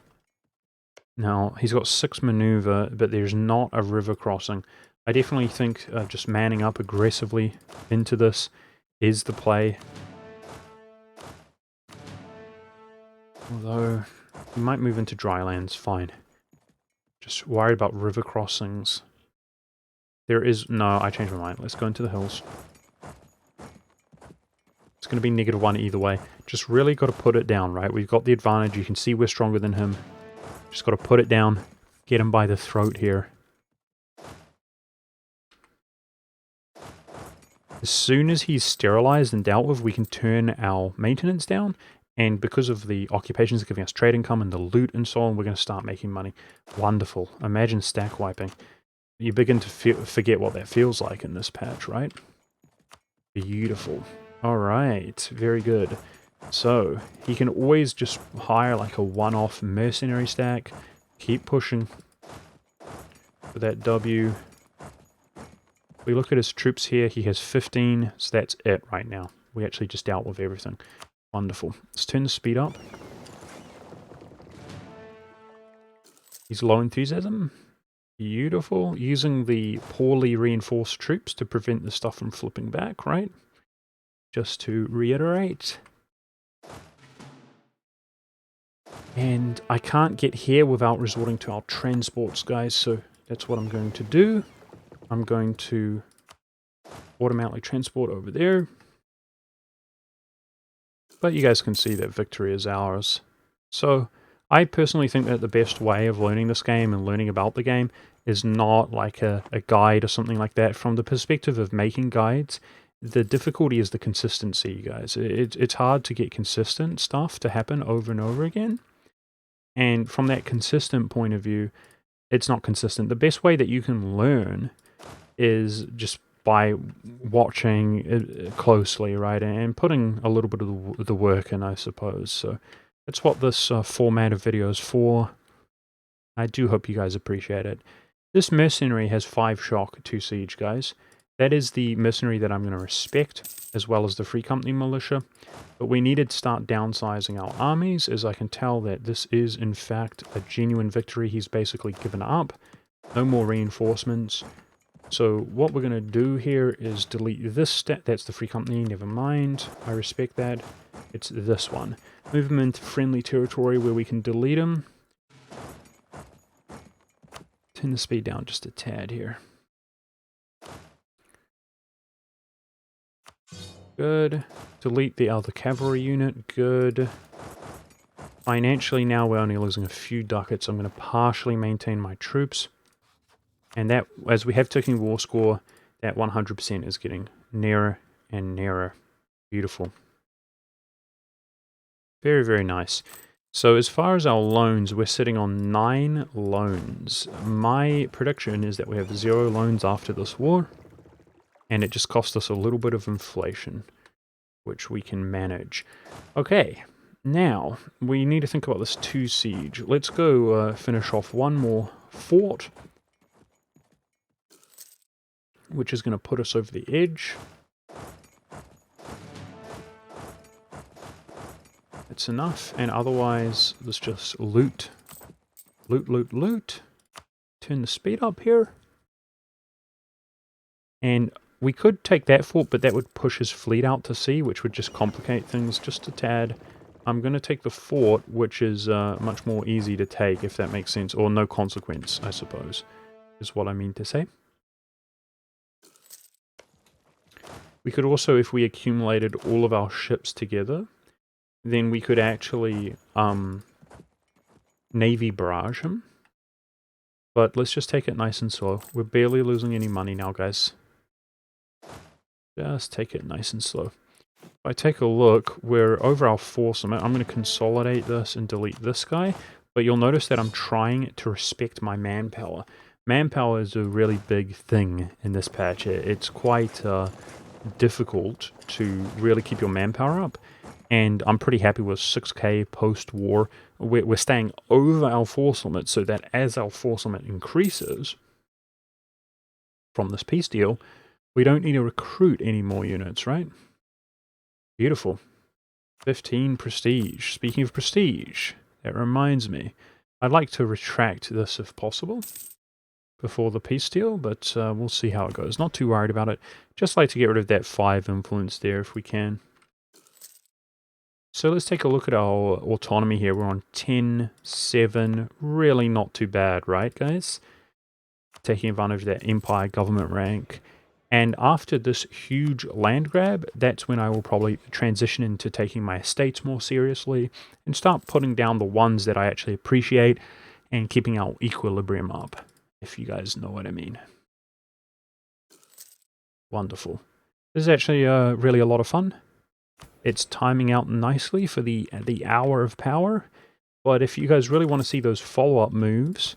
Now, he's got 6 maneuver, but there's not a river crossing. I definitely think just manning up aggressively into this is the play. Although, we might move into drylands, fine. Just worried about river crossings. There is... No, I changed my mind. Let's go into the hills. It's going to be -1 either way. Just really got to put it down, right? We've got the advantage. You can see we're stronger than him. Just got to put it down. Get him by the throat here. As soon as he's sterilized and dealt with, we can turn our maintenance down, And because of the occupations giving us trade income and the loot and so on, we're going to start making money. Wonderful. Imagine stack wiping. You begin to forget what that feels like in this patch, right? Beautiful. Alright, very good. So, he can always just hire like a one-off mercenary stack. Keep pushing for that W. We look at his troops here, he has 15, so that's it right now. We actually just dealt with everything. Wonderful. Let's turn the speed up. He's low enthusiasm. Beautiful. Using the poorly reinforced troops to prevent the stuff from flipping back, right? Just to reiterate. And I can't get here without resorting to our transports, guys, so that's what I'm going to do. I'm going to automatically transport over there. But you guys can see that victory is ours. So, I personally think that the best way of learning this game and learning about the game is not like a guide or something like that. From the perspective of making guides, the difficulty is the consistency, you guys. It's hard to get consistent stuff to happen over and over again. And from that consistent point of view, it's not consistent. The best way that you can learn is just by watching it closely, right? And putting a little bit of the work in, I suppose. So that's what this format of video is for. I do hope you guys appreciate it. This mercenary has 5 shock, 2 siege, guys. That is the mercenary that I'm going to respect, as well as the Free Company Militia. But we needed to start downsizing our armies, as I can tell that this is, in fact, a genuine victory. He's basically given up. No more reinforcements. So what we're going to do here is delete this stat. That's the Free Company, never mind. I respect that. It's this one. Move him into friendly territory where we can delete him. Turn the speed down just a tad here. Good. Delete the other cavalry unit. Good. Financially now we're only losing a few ducats. I'm going to partially maintain my troops. And that, as we have ticking war score, that 100% is getting nearer and nearer. Beautiful. Very, very nice. So as far as our loans, we're sitting on 9 loans. My prediction is that we have 0 loans after this war. And it just cost us a little bit of inflation, which we can manage. Okay, now we need to think about this 2 siege. Let's go finish off one more fort, which is going to put us over the edge. It's enough, and otherwise let's just loot. Loot, loot, loot. Turn the speed up here. And we could take that fort, but that would push his fleet out to sea, which would just complicate things just a tad. I'm going to take the fort, which is much more easy to take, if that makes sense. Or no consequence, I suppose, is what I mean to say. We could also, if we accumulated all of our ships together, then we could actually navy barrage him. But let's just take it nice and slow. We're barely losing any money now, guys. Just take it nice and slow. If I take a look, we're over our force limit. I'm going to consolidate this and delete this guy. But you'll notice that I'm trying to respect my manpower. Manpower is a really big thing in this patch. It's quite difficult to really keep your manpower up. And I'm pretty happy with 6k post-war. We're staying over our force limit so that as our force limit increases from this peace deal, we don't need to recruit any more units, right? Beautiful. 15 prestige. Speaking of prestige, that reminds me. I'd like to retract this if possible before the peace deal, but we'll see how it goes. Not too worried about it. Just like to get rid of that 5 influence there if we can. So let's take a look at our autonomy here. We're on 10, 7. Really not too bad, right, guys? Taking advantage of that empire government rank. And after this huge land grab, that's when I will probably transition into taking my estates more seriously and start putting down the ones that I actually appreciate and keeping our equilibrium up, if you guys know what I mean. Wonderful. This is actually really a lot of fun. it's timing out nicely for the hour of power. But if you guys really want to see those follow-up moves,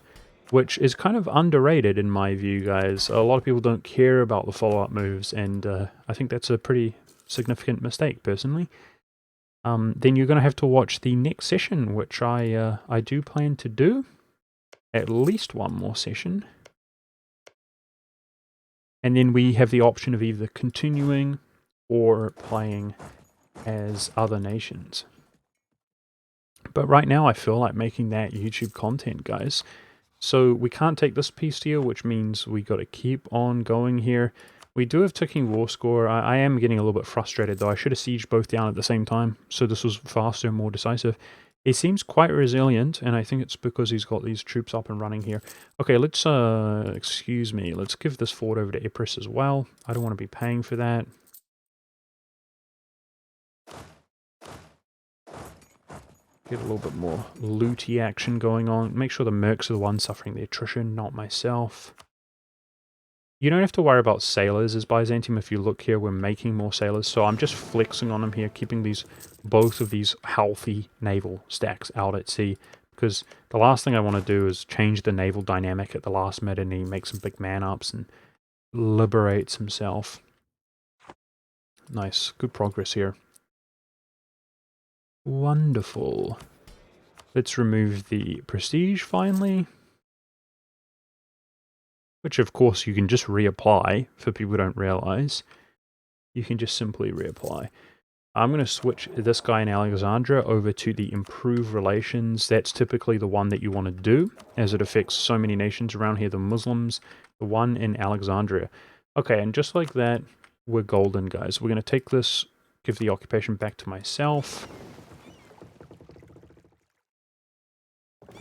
which is kind of underrated in my view, guys. A lot of people don't care about the follow-up moves, and I think that's a pretty significant mistake, personally. Then you're going to have to watch the next session, which I do plan to do. At least one more session. And then we have the option of either continuing or playing as other nations. But right now I feel like making that YouTube content, guys. So we can't take this peace deal, which means we got to keep on going here. We do have ticking war score. I am getting a little bit frustrated, though. I should have sieged both down at the same time, so this was faster and more decisive. He seems quite resilient, and I think it's because he's got these troops up and running here. Okay, let's, excuse me, let's give this fort over to Ypres as well. I don't want to be paying for that. Get a little bit more looty action going on. Make sure the mercs are the ones suffering the attrition, not myself. You don't have to worry about sailors as Byzantium. If you look here, we're making more sailors. So I'm just flexing on them here, keeping both of these healthy naval stacks out at sea. Because the last thing I want to do is change the naval dynamic at the last minute and he makes some big man-ups and liberates himself. Nice. Good progress here. Wonderful. Let's remove the prestige finally. Which, of course, you can just reapply, for people who don't realize. You can just simply reapply. I'm going to switch this guy in Alexandria over to the Improve Relations. That's typically the one that you want to do, as it affects so many nations around here, the Muslims, the one in Alexandria. Okay, and just like that, we're golden, guys. We're going to take this, give the occupation back to myself.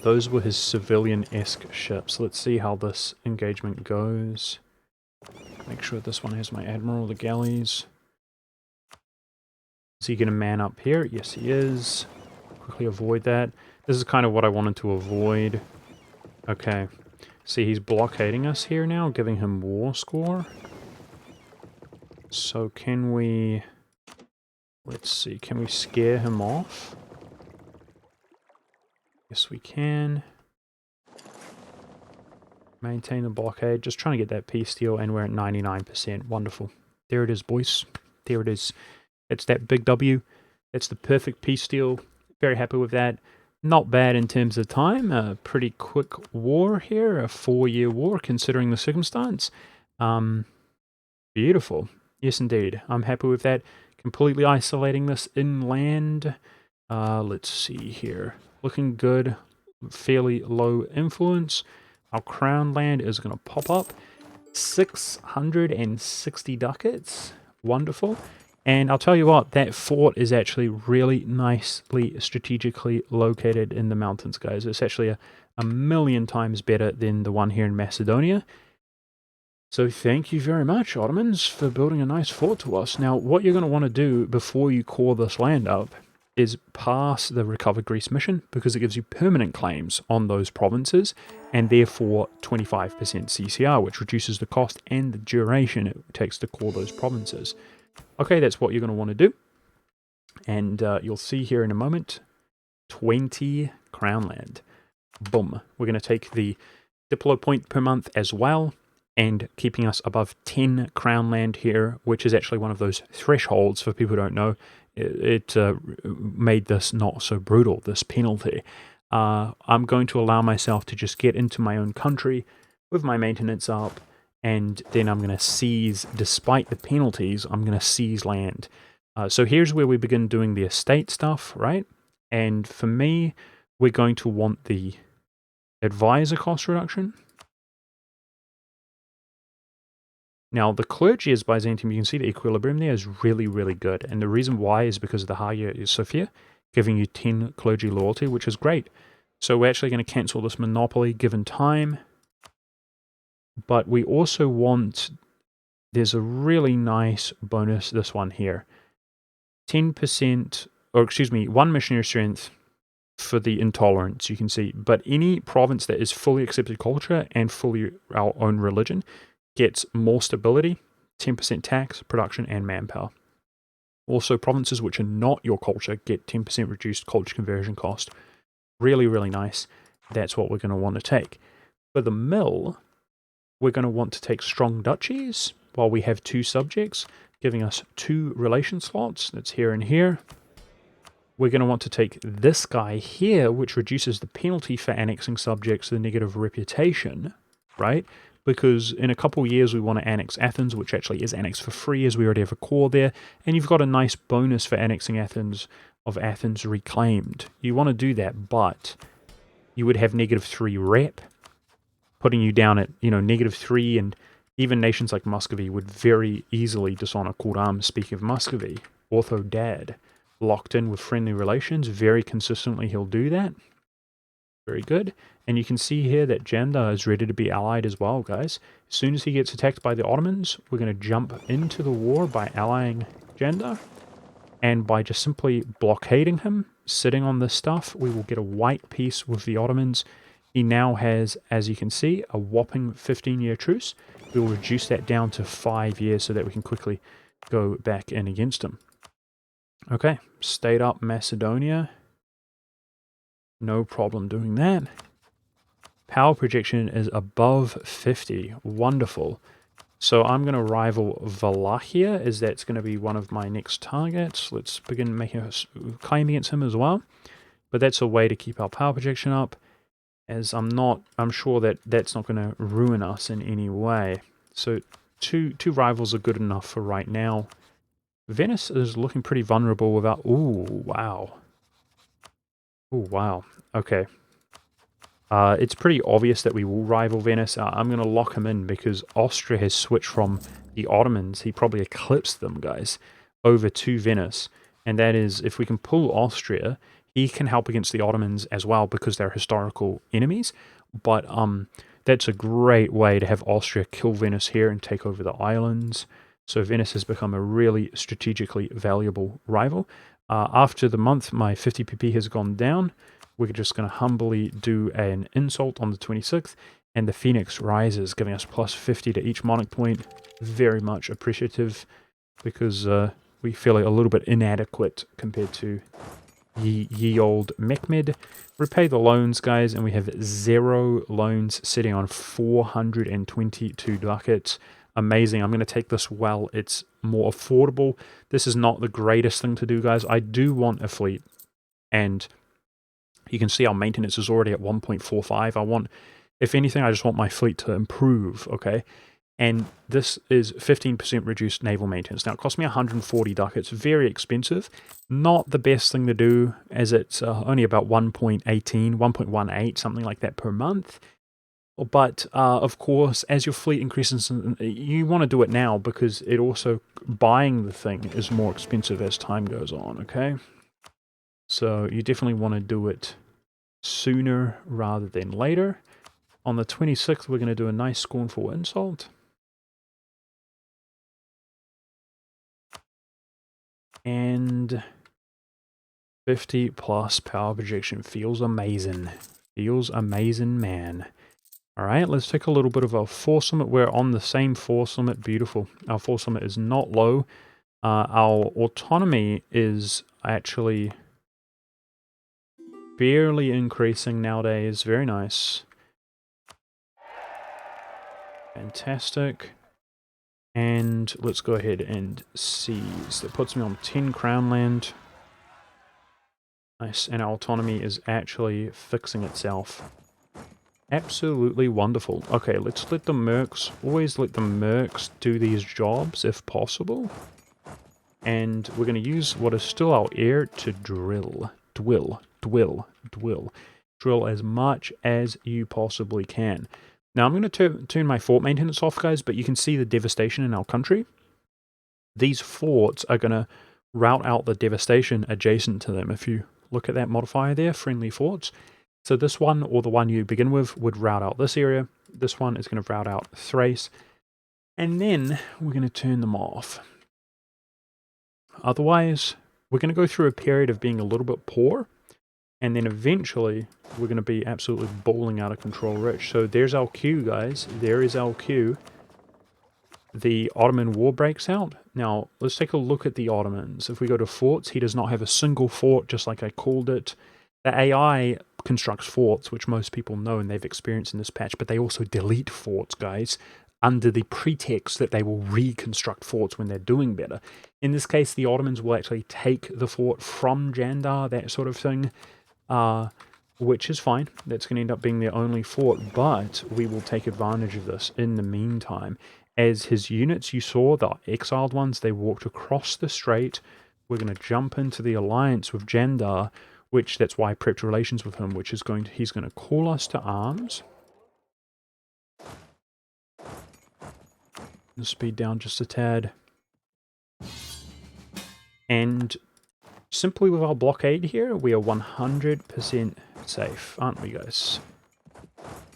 Those were his civilian-esque ships. Let's see how this engagement goes. Make sure this one has my admiral, the galleys. Is he going to man up here? Yes, he is. Quickly avoid that. This is kind of what I wanted to avoid. Okay. See, he's blockading us here now, giving him war score. So can we... Let's see, can we scare him off? Yes, we can. Maintain the blockade. Just trying to get that peace deal, and we're at 99%. Wonderful. There it is, boys. There it is. It's that big W. It's the perfect peace deal. Very happy with that. Not bad in terms of time. A pretty quick war here. A 4-year war, considering the circumstance. Beautiful. Yes, indeed. I'm happy with that. Completely isolating this inland. Let's see here. Looking good, fairly low influence. Our crown land is going to pop up. 660 ducats. Wonderful. And I'll tell you what, that fort is actually really nicely strategically located in the mountains, guys. It's actually a million times better than the one here in Macedonia. So thank you very much, Ottomans, for building a nice fort to us. Now, what you're going to want to do before you core this land up is pass the Recover Greece mission, because it gives you permanent claims on those provinces, and therefore 25% CCR, which reduces the cost and the duration it takes to core those provinces. Okay, that's what you're going to want to do. And you'll see here in a moment, 20 crown land. Boom. We're going to take the Diplo point per month as well, and keeping us above 10 crown land here, which is actually one of those thresholds for people who don't know. It made this not so brutal, this penalty. I'm going to allow myself to just get into my own country with my maintenance up, and then I'm going to seize, despite the penalties, I'm going to seize land. So here's where we begin doing the estate stuff, right? And for me, we're going to want the advisor cost reduction. Now, the clergy as Byzantium, you can see the equilibrium there is really, really good. And the reason why is because of the Hagia Sophia, giving you 10 clergy loyalty, which is great. So we're actually going to cancel this monopoly given time. But we also want, there's a really nice bonus, this one here. 10%, or excuse me, 1 missionary strength for the intolerance, you can see. But any province that is fully accepted culture and fully our own religion gets more stability, 10% tax, production, and manpower. Also, provinces which are not your culture get 10% reduced culture conversion cost. Really, really nice. That's what we're going to want to take. For the mill, we're going to want to take strong duchies while we have 2 subjects, giving us 2 relation slots. That's here and here. We're going to want to take this guy here, which reduces the penalty for annexing subjects, the negative reputation, right? Because in a couple years we want to annex Athens, which actually is annexed for free as we already have a core there, and you've got a nice bonus for annexing Athens of Athens reclaimed. You want to do that, but you would have -3 rep, putting you down at, -3, and even nations like Muscovy would very easily dishonor Kuram. Speaking of Muscovy, Ortho Dad, locked in with friendly relations, very consistently he'll do that. Very good. And you can see here that Jandar is ready to be allied as well, guys. As soon as he gets attacked by the Ottomans, we're going to jump into the war by allying Jandar. And by just simply blockading him, sitting on this stuff, we will get a white peace with the Ottomans. He now has, as you can see, a whopping 15-year truce. We'll reduce that down to 5 years so that we can quickly go back in against him. Okay, stayed up Macedonia. No problem doing that. Power projection is above 50. Wonderful. So I'm going to rival Wallachia, as that's going to be one of my next targets. Let's begin making a claim against him as well. But that's a way to keep our power projection up, as I'm sure that that's not going to ruin us in any way. So two rivals are good enough for right now. Venice is looking pretty vulnerable without... Ooh, wow. Ooh, wow. Okay. It's pretty obvious that we will rival Venice. I'm going to lock him in because Austria has switched from the Ottomans. He probably eclipsed them, guys, over to Venice. And that is, if we can pull Austria, he can help against the Ottomans as well because they're historical enemies. But that's a great way to have Austria kill Venice here and take over the islands. So Venice has become a really strategically valuable rival. After the month, my 50 PP has gone down. We're just going to humbly do an insult on the 26th, and the Phoenix rises, giving us plus 50 to each monarch point. Very much appreciative, because we feel a little bit inadequate compared to ye old Mehmed. Repay the loans, guys, and we have 0 loans sitting on 422 ducats. Amazing. I'm going to take this while it's more affordable. This is not the greatest thing to do, guys. I do want a fleet, and you can see our maintenance is already at 1.45. I want, if anything, I just want my fleet to improve, okay? And this is 15% reduced naval maintenance. Now, it cost me 140 ducats. Very expensive. Not the best thing to do, as it's only about 1.18, 1.18, something like that per month. But, of course, as your fleet increases, you want to do it now because it also, buying the thing is more expensive as time goes on, okay? So you definitely want to do it sooner rather than later. On the 26th, we're going to do a nice scornful insult. And 50 plus power projection feels amazing. Feels amazing, man. Alright, let's take a little bit of our force limit. We're on the same force limit. Beautiful. Our force limit is not low. Our autonomy is actually barely increasing nowadays. Very nice. Fantastic. And let's go ahead and seize. That puts me on 10 crown land. Nice. And our autonomy is actually fixing itself. Absolutely wonderful. Okay, let's let the mercs, always let the mercs do these jobs if possible. And we're going to use what is still our air to drill. Drill as much as you possibly can. Now, I'm going to turn my fort maintenance off, guys, but you can see the devastation in our country. These forts are going to route out the devastation adjacent to them. If you look at that modifier there, friendly forts. So this one, or the one you begin with, would route out this area. This one is going to route out Thrace. And then we're going to turn them off. Otherwise, we're going to go through a period of being a little bit poor. And then eventually, we're going to be absolutely bowling out of control rich. So there's our queue, guys. There is our queue. the Ottoman war breaks out. Now, let's take a look at the Ottomans. If we go to forts, he does not have a single fort, just like I called it. The AI constructs forts, which most people know and they've experienced in this patch, but they also delete forts, guys, under the pretext that they will reconstruct forts when they're doing better. In this case, the Ottomans will actually take the fort from Jandar, that sort of thing, which is fine. That's going to end up being their only fort, but we will take advantage of this in the meantime. As his units, you saw, the exiled ones, they walked across the strait. We're going to jump into the alliance with Jandar, which that's why I prepped relations with him, which is he's going to call us to arms. Speed down just a tad. And simply with our blockade here, we are 100% safe, aren't we, guys?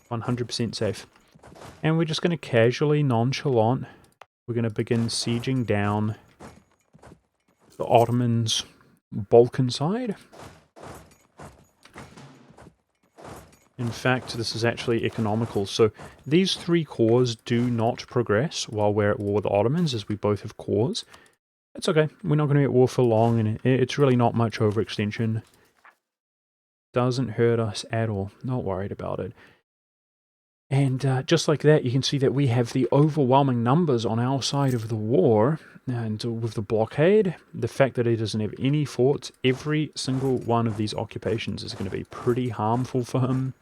100% safe. And we're just going to casually, nonchalant, we're going to begin sieging down the Ottomans' Balkan side. In fact, this is actually economical. So these three cores do not progress while we're at war with the Ottomans, as we both have cores. It's okay. We're not going to be at war for long, and it's really not much overextension. Doesn't hurt us at all. Not worried about it. And just like that, you can see that we have the overwhelming numbers on our side of the war. And with the blockade, the fact that it doesn't have any forts, every single one of these occupations is going to be pretty harmful for him.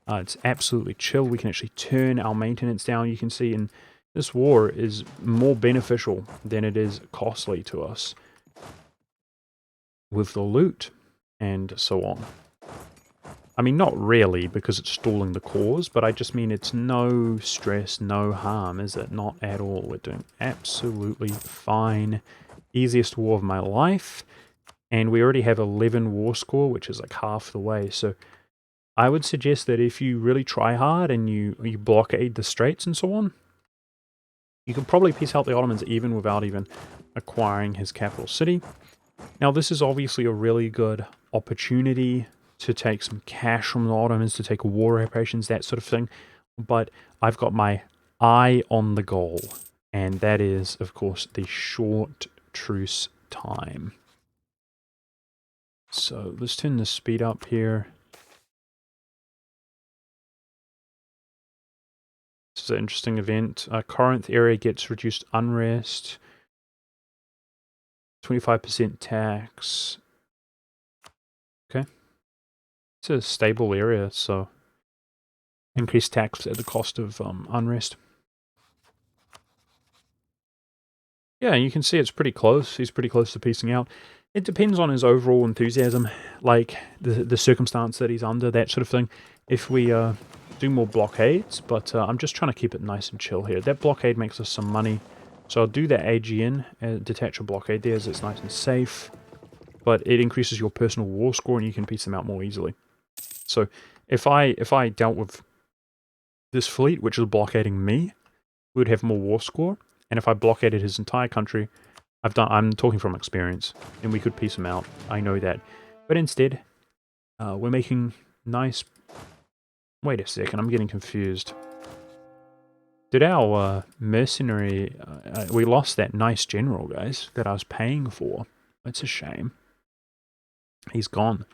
It's absolutely chill. We can actually turn our maintenance down. You can see in this war is more beneficial than it is costly to us with the loot and so on. I mean, not really, because it's stalling the cause, but I just mean it's no stress, no harm, is it? Not at all. We're doing absolutely fine. Easiest war of my life. And we already have 11 war score, which is like half the way. So I would suggest that if you really try hard and you blockade the straits and so on, you can probably piece out the Ottomans even without even acquiring his capital city. Now, this is obviously a really good opportunity to take some cash from the Ottomans, to take war reparations, that sort of thing. But I've got my eye on the goal, and that is, of course, the short truce time. So let's turn the speed up here. This is an interesting event. Corinth area gets reduced unrest. 25% tax. Okay. It's a stable area, so increased tax at the cost of unrest. Yeah, you can see it's pretty close. He's pretty close to piecing out. It depends on his overall enthusiasm, like the circumstance that he's under, that sort of thing. If we do more blockades, but I'm just trying to keep it nice and chill here. That blockade makes us some money, so I'll do that AGN, detach a blockade there, as it's nice and safe. But it increases your personal war score, and you can piece them out more easily. So if I dealt with this fleet, which is blockading me, we would have more war score. And if I blockaded his entire country, I'm talking from experience, and we could piece him out. I know that. But instead, we're making nice... Wait a second, I'm getting confused. Did our mercenary... we lost that nice general, guys, that I was paying for. It's a shame. He's gone.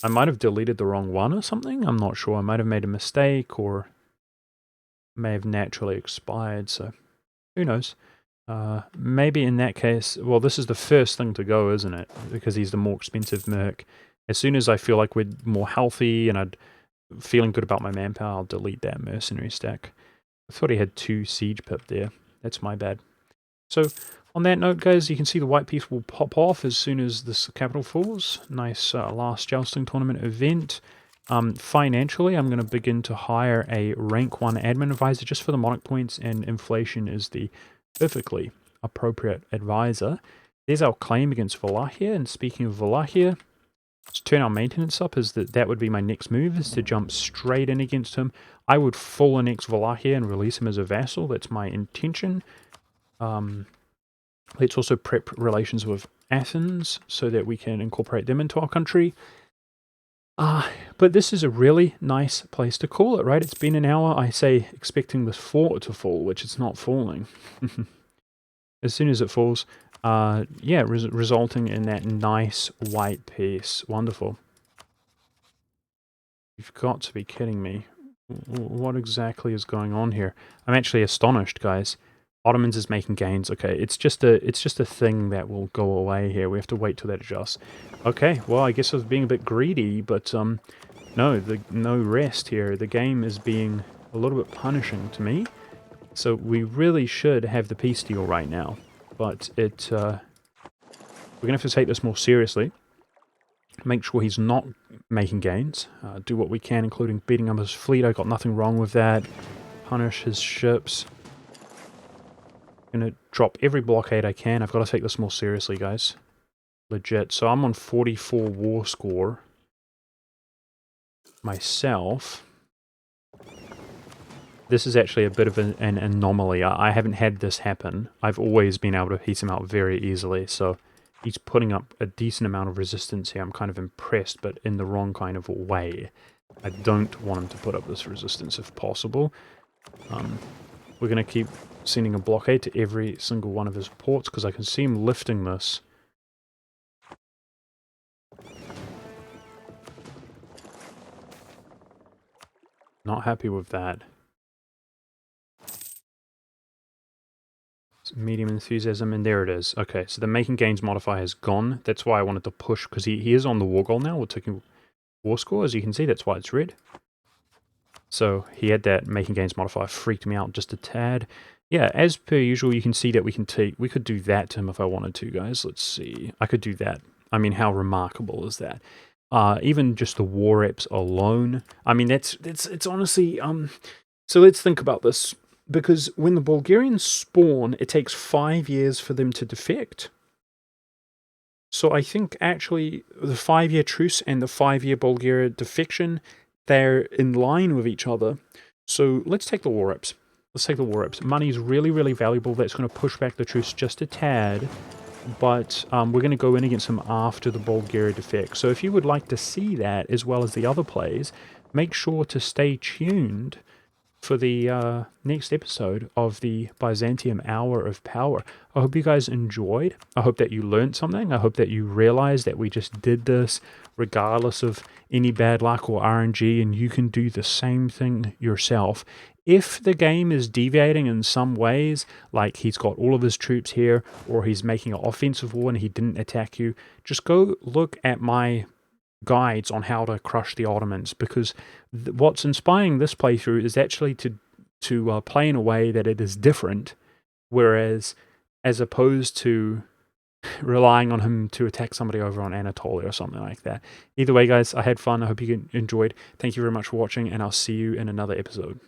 I might have deleted the wrong one or something. I'm not sure. I might have made a mistake, or may have naturally expired, so who knows. Maybe in that case, well, this is the first thing to go, isn't it? Because he's the more expensive merc. As soon as I feel like we're more healthy and I'm feeling good about my manpower, I'll delete that mercenary stack. I thought he had 2 siege pip there. That's my bad. So, on that note, guys, you can see the white piece will pop off as soon as this capital falls. Nice last jousting tournament event. Financially, I'm going to begin to hire a rank 1 admin advisor just for the monarch points, and inflation is the perfectly appropriate advisor. There's our claim against Wallachia, and speaking of Wallachia, let's turn our maintenance up, as that would be my next move, is to jump straight in against him. I would full annex Wallachia and release him as a vassal. That's my intention. Let's also prep relations with Athens so that we can incorporate them into our country. But this is a really nice place to call it, right? It's been an hour, I say, expecting this fort to fall, which it's not falling. As soon as it falls, yeah, resulting in that nice white piece. Wonderful. You've got to be kidding me. What exactly is going on here? I'm actually astonished, guys. Ottomans is making gains. Okay, it's just a thing that will go away here. We have to wait till that adjusts. Okay, well, I guess I was being a bit greedy, but no, no rest here. The game is being a little bit punishing to me. So we really should have the peace deal right now, but we're gonna have to take this more seriously. Make sure he's not making gains. Do what we can, including beating up his fleet. I got nothing wrong with that. Punish his ships. Gonna drop every blockade I can. I've got to take this more seriously, guys. Legit. So I'm on 44 war score myself. This is actually a bit of an anomaly. I haven't had this happen. I've always been able to piece him out very easily, so he's putting up a decent amount of resistance here. I'm kind of impressed, but in the wrong kind of way. I don't want him to put up this resistance if possible. We're going to keep sending a blockade to every single one of his ports, because I can see him lifting this. Not happy with that. Medium enthusiasm, and there it is. Okay, so the making gains modifier is gone. That's why I wanted to push, because he is on the war goal now. We're taking war score, as you can see. That's why it's red. So he had that making gains modifier, freaked me out just a tad. Yeah, as per usual, you can see that we could do that to him if I wanted to, guys. Let's see. I could do that. I mean, how remarkable is that? Even just the war reps alone. I mean, it's honestly, so let's think about this. Because when the Bulgarians spawn, it takes 5 years for them to defect. So I think actually the 5-year truce and the 5-year Bulgaria defection, they're in line with each other. So let's take the war reps. Let's take the war reps. Money's really, really valuable. That's going to push back the truce just a tad. But we're going to go in against them after the Bulgaria defect. So if you would like to see that, as well as the other plays, make sure to stay tuned for the next episode of the Byzantium Hour of Power. I hope you guys enjoyed. I hope that you learned something. I hope that you realized that we just did this regardless of any bad luck or RNG, and you can do the same thing yourself. If the game is deviating in some ways, like he's got all of his troops here, or he's making an offensive war and he didn't attack you, just go look at my guides on how to crush the Ottomans, because what's inspiring this playthrough is actually to play in a way that it is different, whereas as opposed to relying on him to attack somebody over on Anatolia or something like that. Either way, guys, I had fun. I hope you enjoyed. Thank you very much for watching, and I'll see you in another episode.